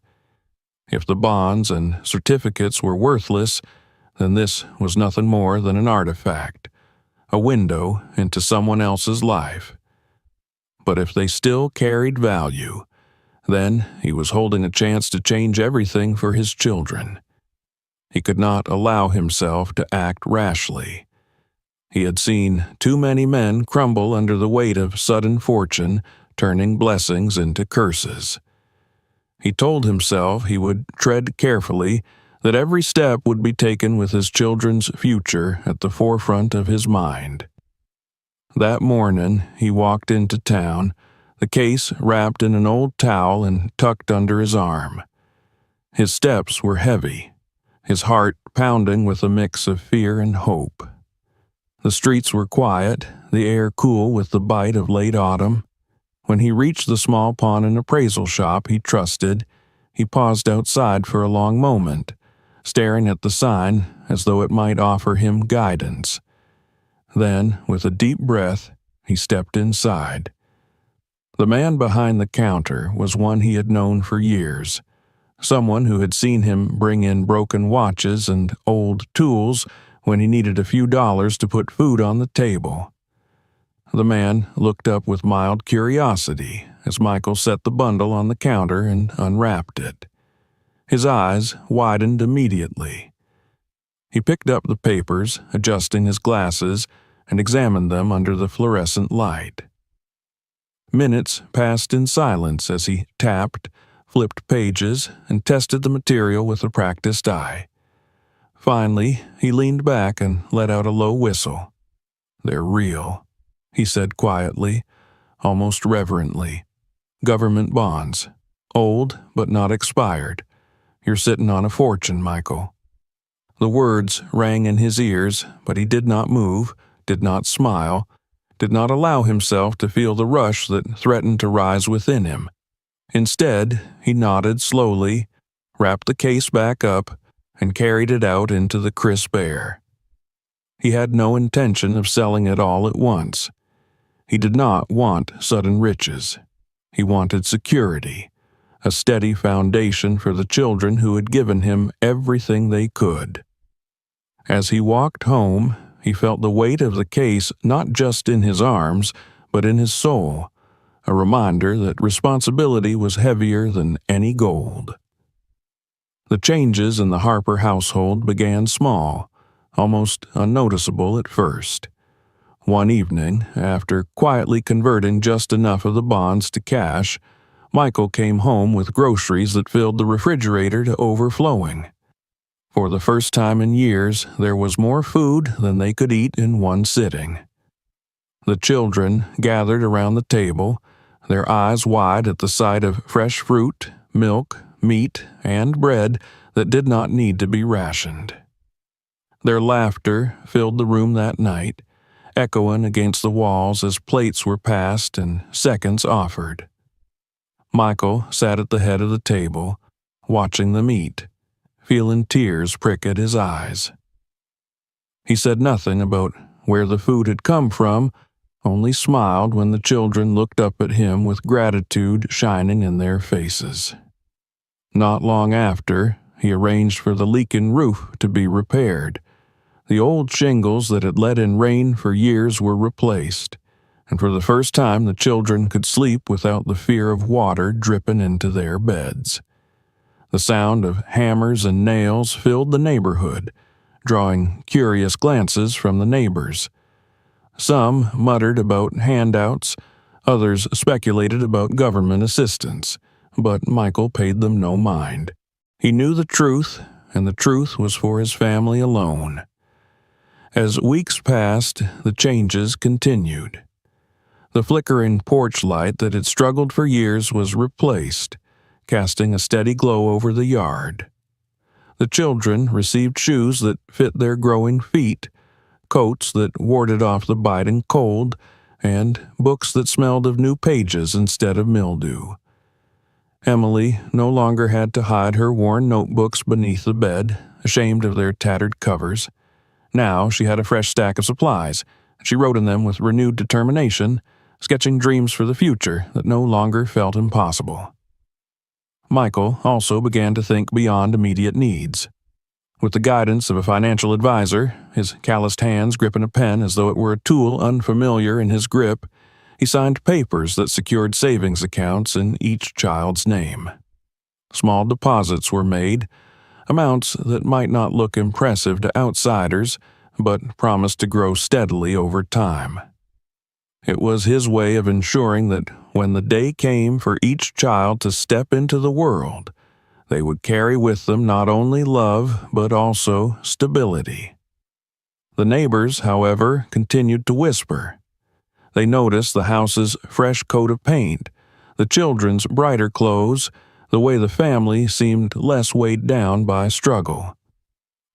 If the bonds and certificates were worthless, then this was nothing more than an artifact, a window into someone else's life. But if they still carried value, then he was holding a chance to change everything for his children. He could not allow himself to act rashly. He had seen too many men crumble under the weight of sudden fortune, turning blessings into curses. He told himself he would tread carefully, that every step would be taken with his children's future at the forefront of his mind. That morning, he walked into town, the case wrapped in an old towel and tucked under his arm. His steps were heavy, his heart pounding with a mix of fear and hope. The streets were quiet, the air cool with the bite of late autumn. When he reached the small pawn and appraisal shop he trusted, he paused outside for a long moment, staring at the sign as though it might offer him guidance. Then, with a deep breath, he stepped inside. The man behind the counter was one he had known for years, someone who had seen him bring in broken watches and old tools when he needed a few dollars to put food on the table. The man looked up with mild curiosity as Michael set the bundle on the counter and unwrapped it. His eyes widened immediately. He picked up the papers, adjusting his glasses, and examined them under the fluorescent light. Minutes passed in silence as he tapped, flipped pages, and tested the material with a practiced eye. Finally, he leaned back and let out a low whistle. "They're real," he said quietly, almost reverently. "Government bonds. Old, but not expired. You're sitting on a fortune, Michael." The words rang in his ears, but he did not move, did not smile, did not allow himself to feel the rush that threatened to rise within him. Instead, he nodded slowly, wrapped the case back up, and carried it out into the crisp air. He had no intention of selling it all at once. He did not want sudden riches. He wanted security, a steady foundation for the children who had given him everything they could. As he walked home, he felt the weight of the case not just in his arms, but in his soul, a reminder that responsibility was heavier than any gold. The changes in the Harper household began small, almost unnoticeable at first. One evening, after quietly converting just enough of the bonds to cash, Michael came home with groceries that filled the refrigerator to overflowing. For the first time in years, there was more food than they could eat in one sitting. The children gathered around the table, their eyes wide at the sight of fresh fruit, milk, meat, and bread that did not need to be rationed. Their laughter filled the room that night, echoing against the walls as plates were passed and seconds offered. Michael sat at the head of the table, watching them eat, feeling tears prick at his eyes. He said nothing about where the food had come from, only smiled when the children looked up at him with gratitude shining in their faces. Not long after, he arranged for the leaking roof to be repaired. The old shingles that had let in rain for years were replaced, and for the first time the children could sleep without the fear of water dripping into their beds. The sound of hammers and nails filled the neighborhood, drawing curious glances from the neighbors. Some muttered about handouts, others speculated about government assistance, but Michael paid them no mind. He knew the truth, and the truth was for his family alone. As weeks passed, the changes continued. The flickering porch light that had struggled for years was replaced, casting a steady glow over the yard. The children received shoes that fit their growing feet, coats that warded off the biting cold, and books that smelled of new pages instead of mildew. Emily no longer had to hide her worn notebooks beneath the bed, ashamed of their tattered covers. Now she had a fresh stack of supplies. She wrote in them with renewed determination, sketching dreams for the future that no longer felt impossible. Michael also began to think beyond immediate needs. With the guidance of a financial advisor, his calloused hands gripping a pen as though it were a tool unfamiliar in his grip, he signed papers that secured savings accounts in each child's name. Small deposits were made, amounts that might not look impressive to outsiders, but promised to grow steadily over time. It was his way of ensuring that when the day came for each child to step into the world, They would carry with them not only love, but also stability. The neighbors, however, continued to whisper. They noticed the house's fresh coat of paint, the children's brighter clothes, the way the family seemed less weighed down by struggle.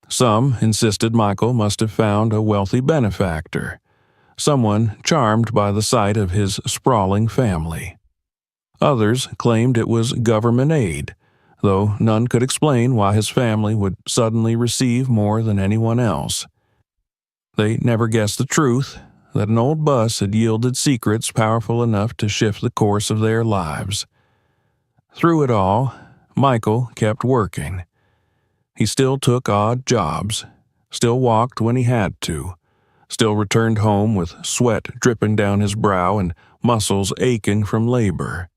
Some insisted Michael must have found a wealthy benefactor, someone charmed by the sight of his sprawling family. Others claimed it was government aid, though none could explain why his family would suddenly receive more than anyone else. They never guessed the truth, that an old bus had yielded secrets powerful enough to shift the course of their lives. Through it all, Michael kept working. He still took odd jobs, still walked when he had to, still returned home with sweat dripping down his brow and muscles aching from labor.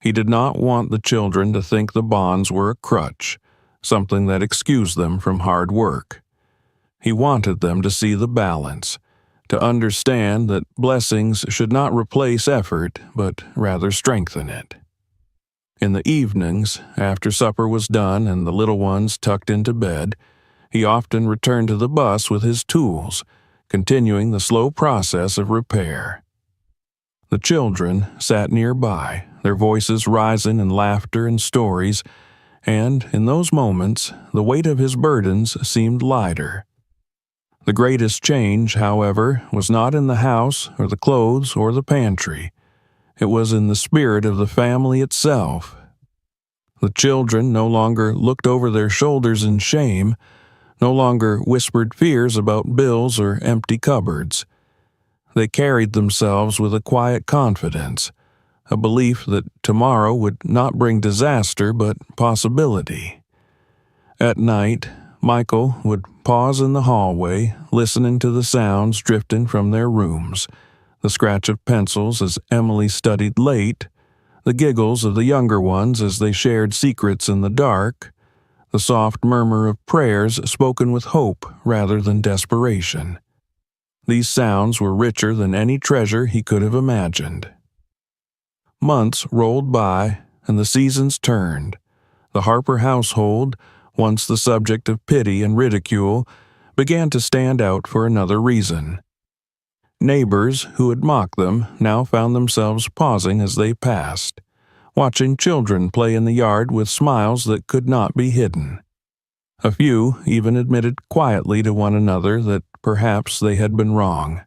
He did not want the children to think the bonds were a crutch, something that excused them from hard work. He wanted them to see the balance, to understand that blessings should not replace effort, but rather strengthen it. In the evenings, after supper was done and the little ones tucked into bed, he often returned to the bus with his tools, continuing the slow process of repair. The children sat nearby, their voices rising in laughter and stories, and in those moments the weight of his burdens seemed lighter. The greatest change, however, was not in the house or the clothes or the pantry. It was in the spirit of the family itself. The children no longer looked over their shoulders in shame, no longer whispered fears about bills or empty cupboards. They carried themselves with a quiet confidence, a belief that tomorrow would not bring disaster but possibility. At night, Michael would pause in the hallway, listening to the sounds drifting from their rooms, the scratch of pencils as Emily studied late, the giggles of the younger ones as they shared secrets in the dark, the soft murmur of prayers spoken with hope rather than desperation. These sounds were richer than any treasure he could have imagined. Months rolled by, and the seasons turned. The Harper household, once the subject of pity and ridicule, began to stand out for another reason. Neighbors who had mocked them now found themselves pausing as they passed, watching children play in the yard with smiles that could not be hidden. A few even admitted quietly to one another that perhaps they had been wrong,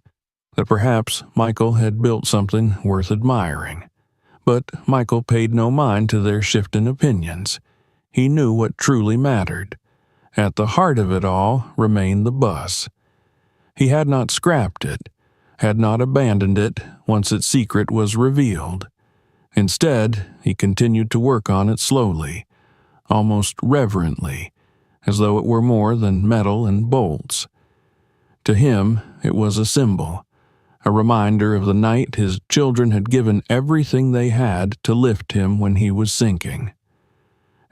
that perhaps Michael had built something worth admiring. But Michael paid no mind to their shifting opinions. He knew what truly mattered. At the heart of it all remained the bus. He had not scrapped it, had not abandoned it once its secret was revealed. Instead, he continued to work on it slowly, almost reverently, as though it were more than metal and bolts. To him, it was a symbol, a reminder of the night his children had given everything they had to lift him when he was sinking.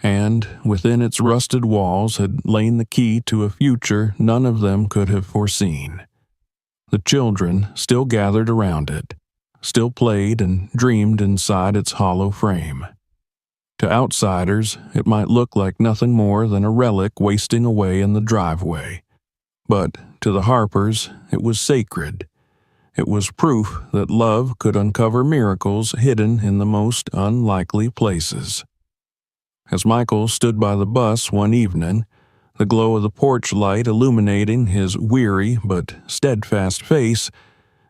And within its rusted walls had lain the key to a future none of them could have foreseen. The children still gathered around it, still played and dreamed inside its hollow frame. To outsiders, it might look like nothing more than a relic wasting away in the driveway. But to the Harpers, it was sacred. It was proof that love could uncover miracles hidden in the most unlikely places. As Michael stood by the bus one evening, the glow of the porch light illuminating his weary but steadfast face,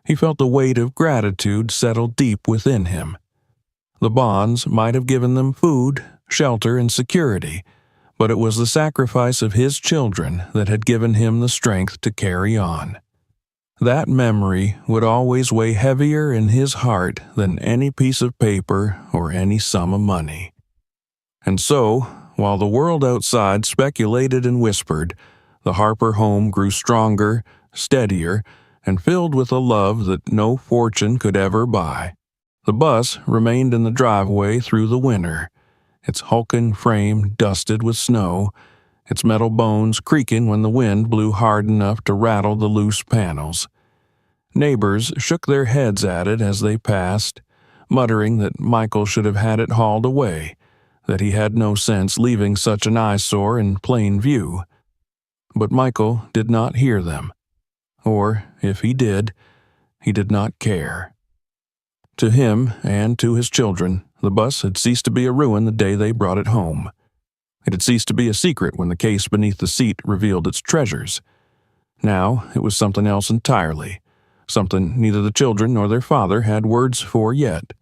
he felt the weight of gratitude settle deep within him. The bonds might have given them food, shelter, and security, but it was the sacrifice of his children that had given him the strength to carry on. That memory would always weigh heavier in his heart than any piece of paper or any sum of money. And so, while the world outside speculated and whispered, the Harper home grew stronger, steadier, and filled with a love that no fortune could ever buy. The bus remained in the driveway through the winter, its hulking frame dusted with snow, its metal bones creaking when the wind blew hard enough to rattle the loose panels. Neighbors shook their heads at it as they passed, muttering that Michael should have had it hauled away, that he had no sense leaving such an eyesore in plain view. But Michael did not hear them, or, if he did not care. To him and to his children, the bus had ceased to be a ruin the day they brought it home. It had ceased to be a secret when the case beneath the seat revealed its treasures. Now it was something else entirely, something neither the children nor their father had words for yet.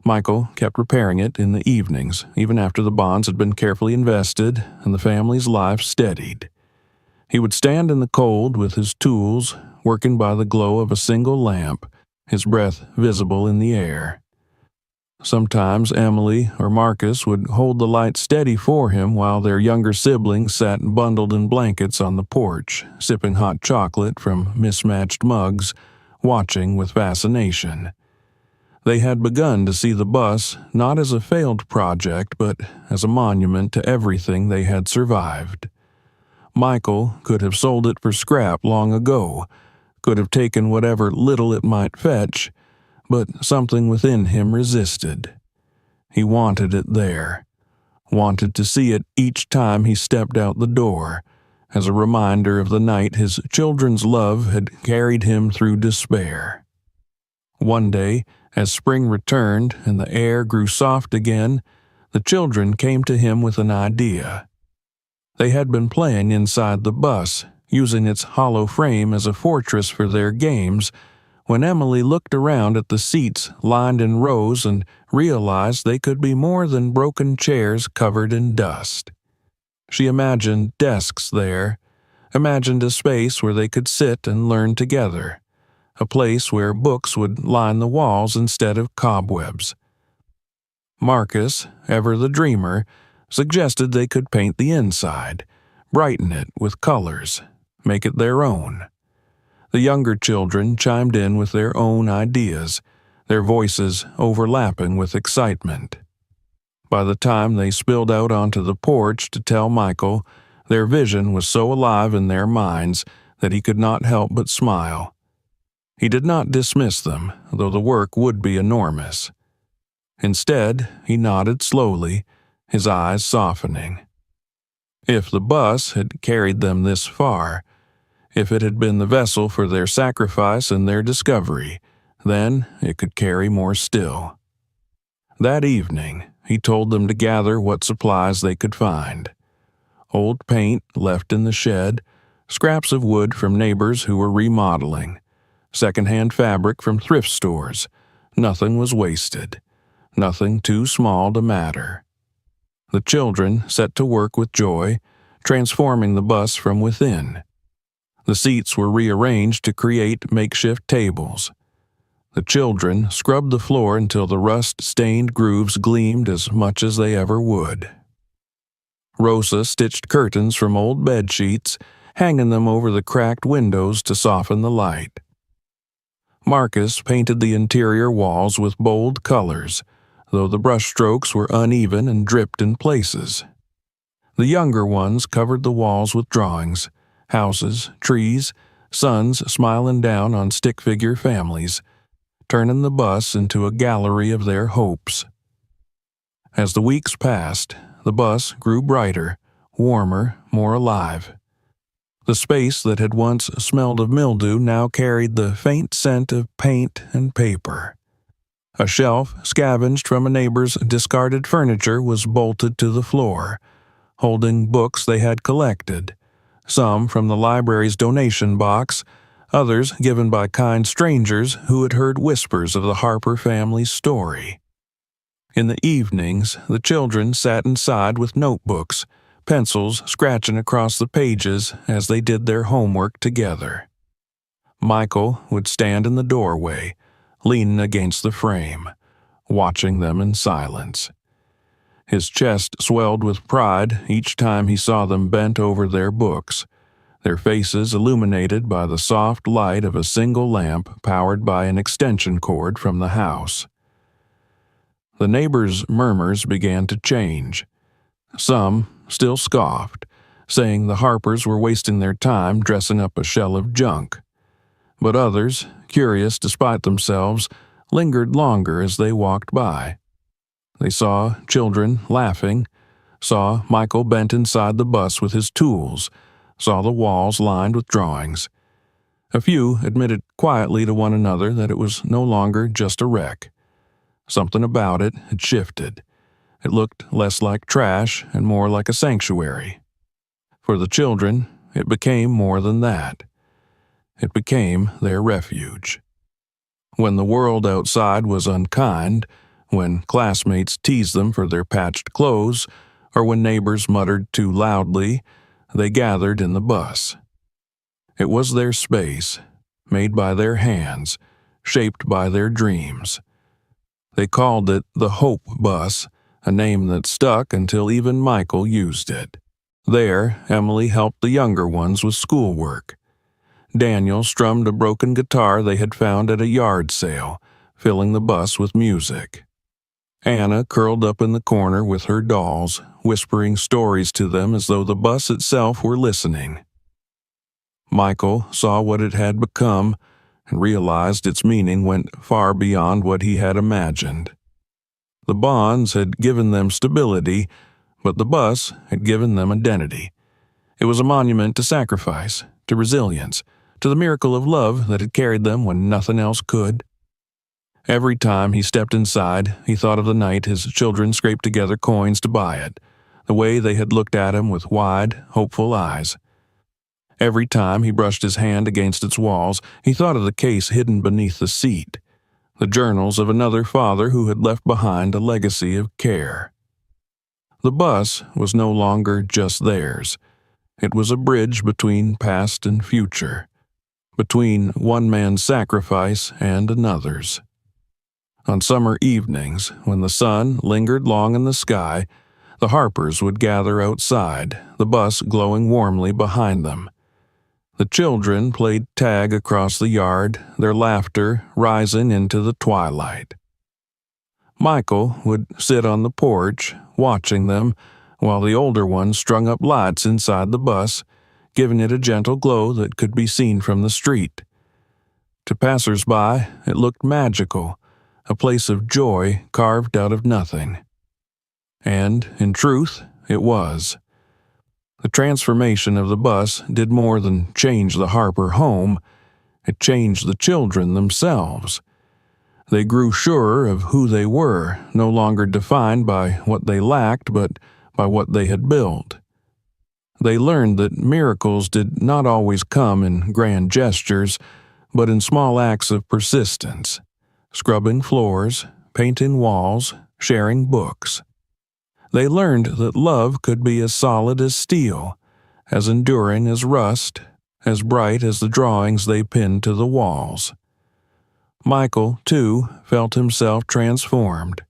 Michael kept repairing it in the evenings, even after the bonds had been carefully invested and the family's life steadied. He would stand in the cold with his tools, working by the glow of a single lamp, his breath visible in the air. Sometimes Emily or Marcus would hold the light steady for him while their younger siblings sat bundled in blankets on the porch, sipping hot chocolate from mismatched mugs, watching with fascination. They had begun to see the bus not as a failed project, but as a monument to everything they had survived. Michael could have sold it for scrap long ago, could have taken whatever little it might fetch, but something within him resisted. He wanted it there, wanted to see it each time he stepped out the door, as a reminder of the night his children's love had carried him through despair. One day, as spring returned and the air grew soft again, the children came to him with an idea. They had been playing inside the bus, using its hollow frame as a fortress for their games, when Emily looked around at the seats lined in rows and realized they could be more than broken chairs covered in dust. She imagined desks there, imagined a space where they could sit and learn together, a place where books would line the walls instead of cobwebs. Marcus, ever the dreamer, suggested they could paint the inside, brighten it with colors, make it their own. The younger children chimed in with their own ideas, their voices overlapping with excitement. By the time they spilled out onto the porch to tell Michael, their vision was so alive in their minds that he could not help but smile. He did not dismiss them, though the work would be enormous. Instead, he nodded slowly, his eyes softening. If the bus had carried them this far, if it had been the vessel for their sacrifice and their discovery, then it could carry more still. That evening, he told them to gather what supplies they could find. Old paint left in the shed, scraps of wood from neighbors who were remodeling, second-hand fabric from thrift stores. Nothing was wasted, nothing too small to matter. The children set to work with joy, transforming the bus from within. The seats were rearranged to create makeshift tables. The children scrubbed the floor until the rust-stained grooves gleamed as much as they ever would. Rosa stitched curtains from old bed sheets, hanging them over the cracked windows to soften the light. Marcus painted the interior walls with bold colors, though the brushstrokes were uneven and dripped in places. The younger ones covered the walls with drawings, houses, trees, suns smiling down on stick-figure families, turning the bus into a gallery of their hopes. As the weeks passed, the bus grew brighter, warmer, more alive. The space that had once smelled of mildew now carried the faint scent of paint and paper. A shelf scavenged from a neighbor's discarded furniture was bolted to the floor, holding books they had collected, some from the library's donation box, others given by kind strangers who had heard whispers of the Harper family's story. In the evenings, the children sat inside with notebooks, pencils scratching across the pages as they did their homework together. Michael would stand in the doorway, leaning against the frame, watching them in silence. His chest swelled with pride each time he saw them bent over their books, their faces illuminated by the soft light of a single lamp powered by an extension cord from the house. The neighbors' murmurs began to change. Some still scoffed, saying the Harpers were wasting their time dressing up a shell of junk. But others, curious despite themselves, lingered longer as they walked by. They saw children laughing, saw Michael bent inside the bus with his tools, saw the walls lined with drawings. A few admitted quietly to one another that it was no longer just a wreck. Something about it had shifted. It looked less like trash and more like a sanctuary. For the children, it became more than that. It became their refuge. When the world outside was unkind, when classmates teased them for their patched clothes, or when neighbors muttered too loudly, they gathered in the bus. It was their space, made by their hands, shaped by their dreams. They called it the Hope Bus, a name that stuck until even Michael used it. There, Emily helped the younger ones with schoolwork. Daniel strummed a broken guitar they had found at a yard sale, filling the bus with music. Anna curled up in the corner with her dolls, whispering stories to them as though the bus itself were listening. Michael saw what it had become and realized its meaning went far beyond what he had imagined. The bonds had given them stability, but the bus had given them identity. It was a monument to sacrifice, to resilience, to the miracle of love that had carried them when nothing else could. Every time he stepped inside, he thought of the night his children scraped together coins to buy it, the way they had looked at him with wide, hopeful eyes. Every time he brushed his hand against its walls, he thought of the case hidden beneath the seat, the journals of another father who had left behind a legacy of care. The bus was no longer just theirs. It was a bridge between past and future, between one man's sacrifice and another's. On summer evenings, when the sun lingered long in the sky, the Harpers would gather outside, the bus glowing warmly behind them. The children played tag across the yard, their laughter rising into the twilight. Michael would sit on the porch, watching them, while the older ones strung up lights inside the bus, giving it a gentle glow that could be seen from the street. To passers-by, it looked magical, a place of joy carved out of nothing. And, in truth, it was. The transformation of the bus did more than change the Harper home. It changed the children themselves. They grew surer of who they were, no longer defined by what they lacked, but by what they had built. They learned that miracles did not always come in grand gestures, but in small acts of persistence, scrubbing floors, painting walls, sharing books. They learned that love could be as solid as steel, as enduring as rust, as bright as the drawings they pinned to the walls. Michael, too, felt himself transformed.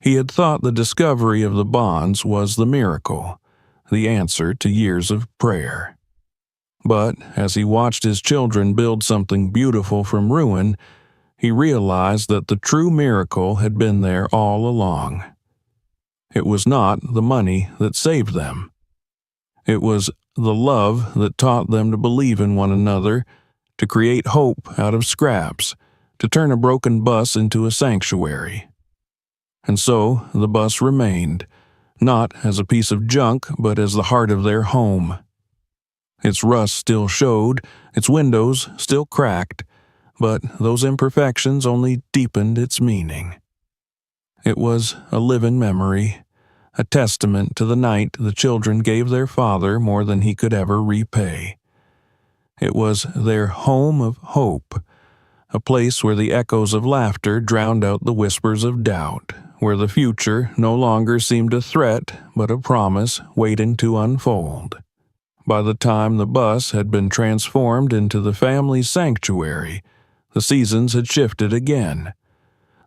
He had thought the discovery of the bonds was the miracle, the answer to years of prayer. But as he watched his children build something beautiful from ruin, he realized that the true miracle had been there all along. It was not the money that saved them. It was the love that taught them to believe in one another, to create hope out of scraps, to turn a broken bus into a sanctuary. And so the bus remained, not as a piece of junk, but as the heart of their home. Its rust still showed, its windows still cracked, but those imperfections only deepened its meaning. It was a living memory, a testament to the night the children gave their father more than he could ever repay. It was their home of hope, a place where the echoes of laughter drowned out the whispers of doubt, where the future no longer seemed a threat but a promise waiting to unfold. By the time the bus had been transformed into the family sanctuary, the seasons had shifted again.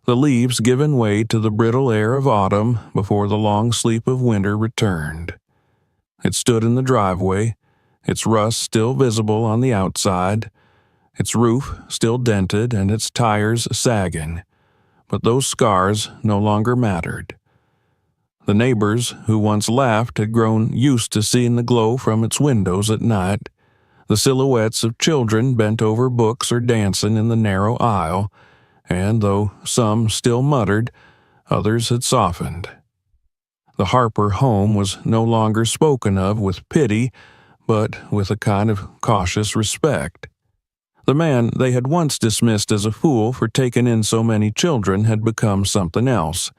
The leaves given way to the brittle air of autumn before the long sleep of winter returned. It stood in the driveway, its rust still visible on the outside, its roof still dented and its tires sagging, but those scars no longer mattered. The neighbors who once laughed had grown used to seeing the glow from its windows at night, the silhouettes of children bent over books or dancing in the narrow aisle, and though some still muttered, Others had softened. The Harper home was no longer spoken of with pity, but with a kind of cautious respect. The man they had once dismissed as a fool for taking in so many children had become something else,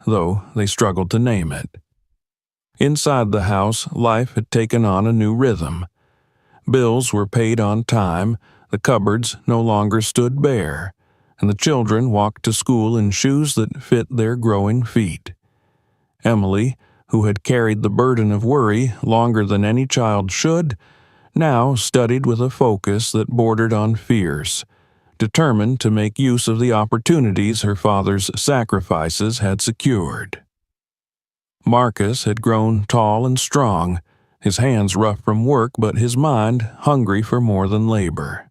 though they struggled to name it. Inside the house, life had taken on a new rhythm. Bills were paid on time, the cupboards no longer stood bare, and the children walked to school in shoes that fit their growing feet. Emily, who had carried the burden of worry longer than any child should, now studied with a focus that bordered on fierce, determined to make use of the opportunities her father's sacrifices had secured. Marcus had grown tall and strong, his hands rough from work but his mind hungry for more than labor.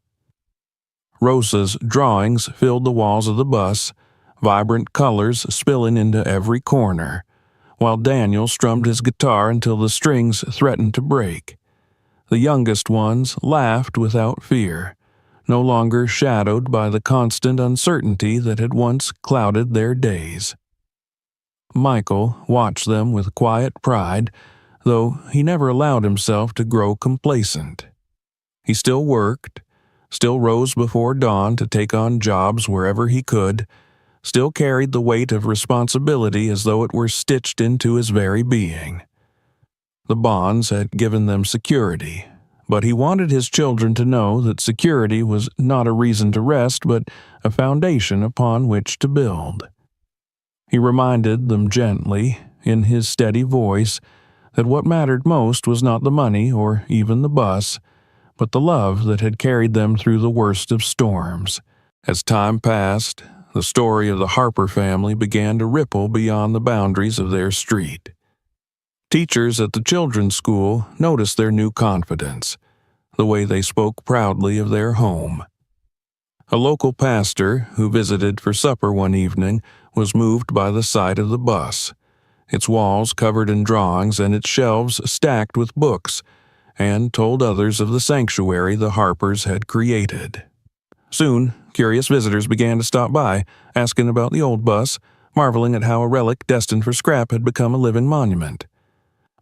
Rosa's drawings filled the walls of the bus, vibrant colors spilling into every corner, while Daniel strummed his guitar until the strings threatened to break. The youngest ones laughed without fear, no longer shadowed by the constant uncertainty that had once clouded their days. Michael watched them with quiet pride, though he never allowed himself to grow complacent. He still worked, still rose before dawn to take on jobs wherever he could, still carried the weight of responsibility as though it were stitched into his very being. The bonds had given them security, but he wanted his children to know that security was not a reason to rest, but a foundation upon which to build. He reminded them gently, in his steady voice, that what mattered most was not the money or even the bus, but the love that had carried them through the worst of storms. As time passed, the story of the Harper family began to ripple beyond the boundaries of their street. Teachers at the children's school noticed their new confidence, the way they spoke proudly of their home. A local pastor, who visited for supper one evening, was moved by the sight of the bus, its walls covered in drawings and its shelves stacked with books, and told others of the sanctuary the Harpers had created. Soon, curious visitors began to stop by, asking about the old bus, marveling at how a relic destined for scrap had become a living monument.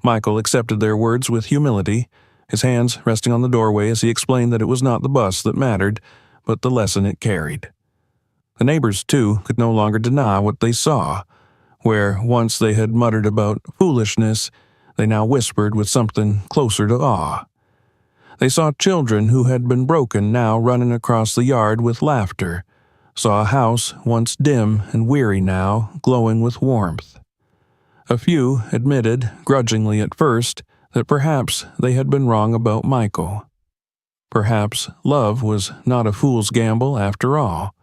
Michael accepted their words with humility, his hands resting on the doorway as he explained that it was not the bus that mattered, but the lesson it carried. The neighbors, too, could no longer deny what they saw. Where once they had muttered about foolishness, they now whispered with something closer to awe. They saw children who had been broken now running across the yard with laughter, saw a house once dim and weary now glowing with warmth. A few admitted, grudgingly at first, that perhaps they had been wrong about Michael. Perhaps love was not a fool's gamble after all.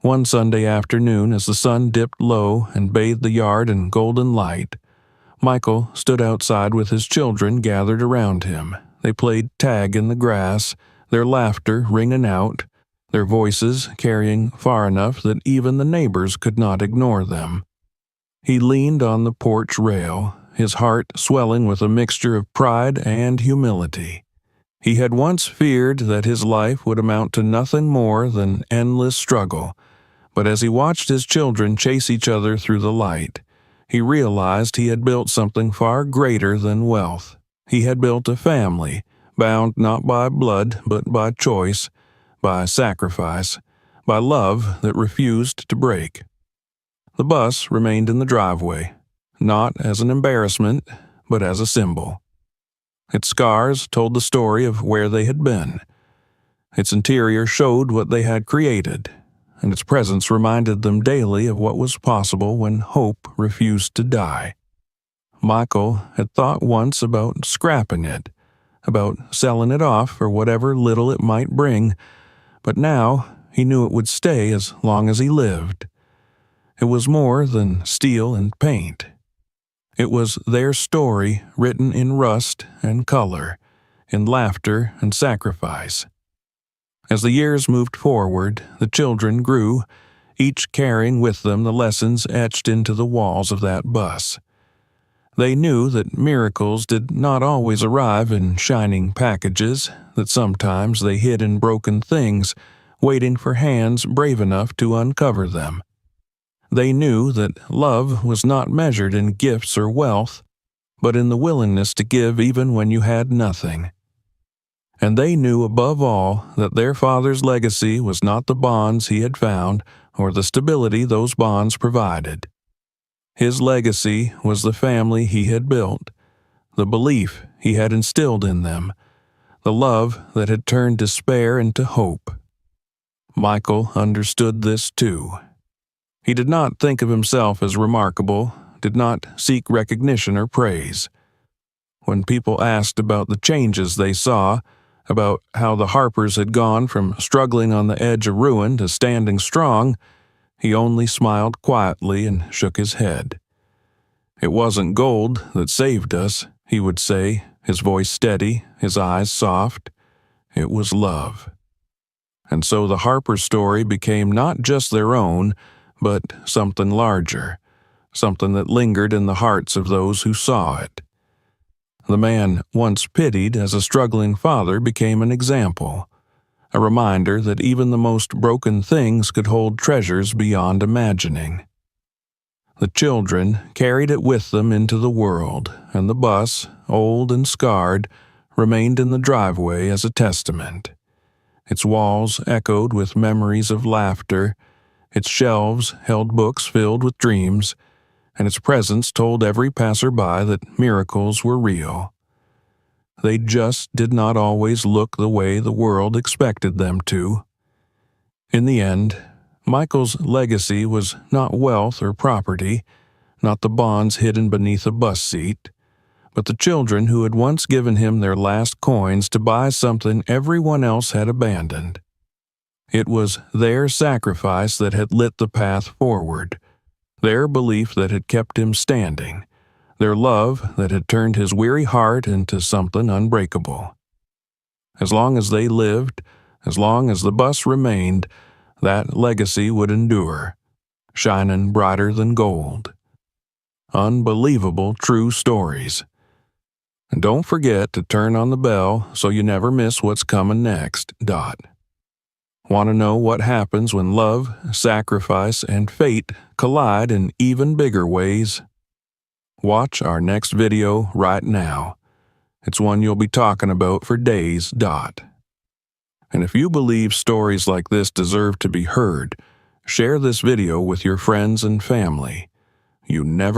One Sunday afternoon, as the sun dipped low and bathed the yard in golden light, Michael stood outside with his children gathered around him. They played tag in the grass, their laughter ringing out, their voices carrying far enough that even the neighbors could not ignore them. He leaned on the porch rail, his heart swelling with a mixture of pride and humility. He had once feared that his life would amount to nothing more than endless struggle, but as he watched his children chase each other through the light, he realized he had built something far greater than wealth. He had built a family, bound not by blood but by choice, by sacrifice, by love that refused to break. The bus remained in the driveway, not as an embarrassment, but as a symbol. Its scars told the story of where they had been. Its interior showed what they had created, and its presence reminded them daily of what was possible when hope refused to die. Michael had thought once about scrapping it, about selling it off for whatever little it might bring, but now he knew it would stay as long as he lived. It was more than steel and paint. It was their story written in rust and color, in laughter and sacrifice. As the years moved forward, the children grew, each carrying with them the lessons etched into the walls of that bus. They knew that miracles did not always arrive in shining packages, that sometimes they hid in broken things, waiting for hands brave enough to uncover them. They knew that love was not measured in gifts or wealth, but in the willingness to give even when you had nothing. And they knew above all that their father's legacy was not the bonds he had found or the stability those bonds provided. His legacy was the family he had built, the belief he had instilled in them, the love that had turned despair into hope. Michael understood this too. He did not think of himself as remarkable, did not seek recognition or praise. When people asked about the changes they saw, about how the Harpers had gone from struggling on the edge of ruin to standing strong, he only smiled quietly and shook his head. "It wasn't gold that saved us," he would say, his voice steady, his eyes soft. "It was love." And so the Harper story became not just their own, but something larger, something that lingered in the hearts of those who saw it. The man once pitied as a struggling father became an example, a reminder that even the most broken things could hold treasures beyond imagining. The children carried it with them into the world, and the bus, old and scarred, remained in the driveway as a testament. Its walls echoed with memories of laughter, its shelves held books filled with dreams, and its presence told every passerby that miracles were real. They just did not always look the way the world expected them to. In the end, Michael's legacy was not wealth or property, not the bonds hidden beneath a bus seat, but the children who had once given him their last coins to buy something everyone else had abandoned. It was their sacrifice that had lit the path forward, their belief that had kept him standing, their love that had turned his weary heart into something unbreakable. As long as they lived, as long as the bus remained, that legacy would endure, shining brighter than gold. Unbelievable true stories. And don't forget to turn on the bell so you never miss what's coming next. Want to know what happens when love, sacrifice, and fate collide in even bigger ways? Watch our next video right now. It's one you'll be talking about for days. And if you believe stories like this deserve to be heard, share this video with your friends and family. You never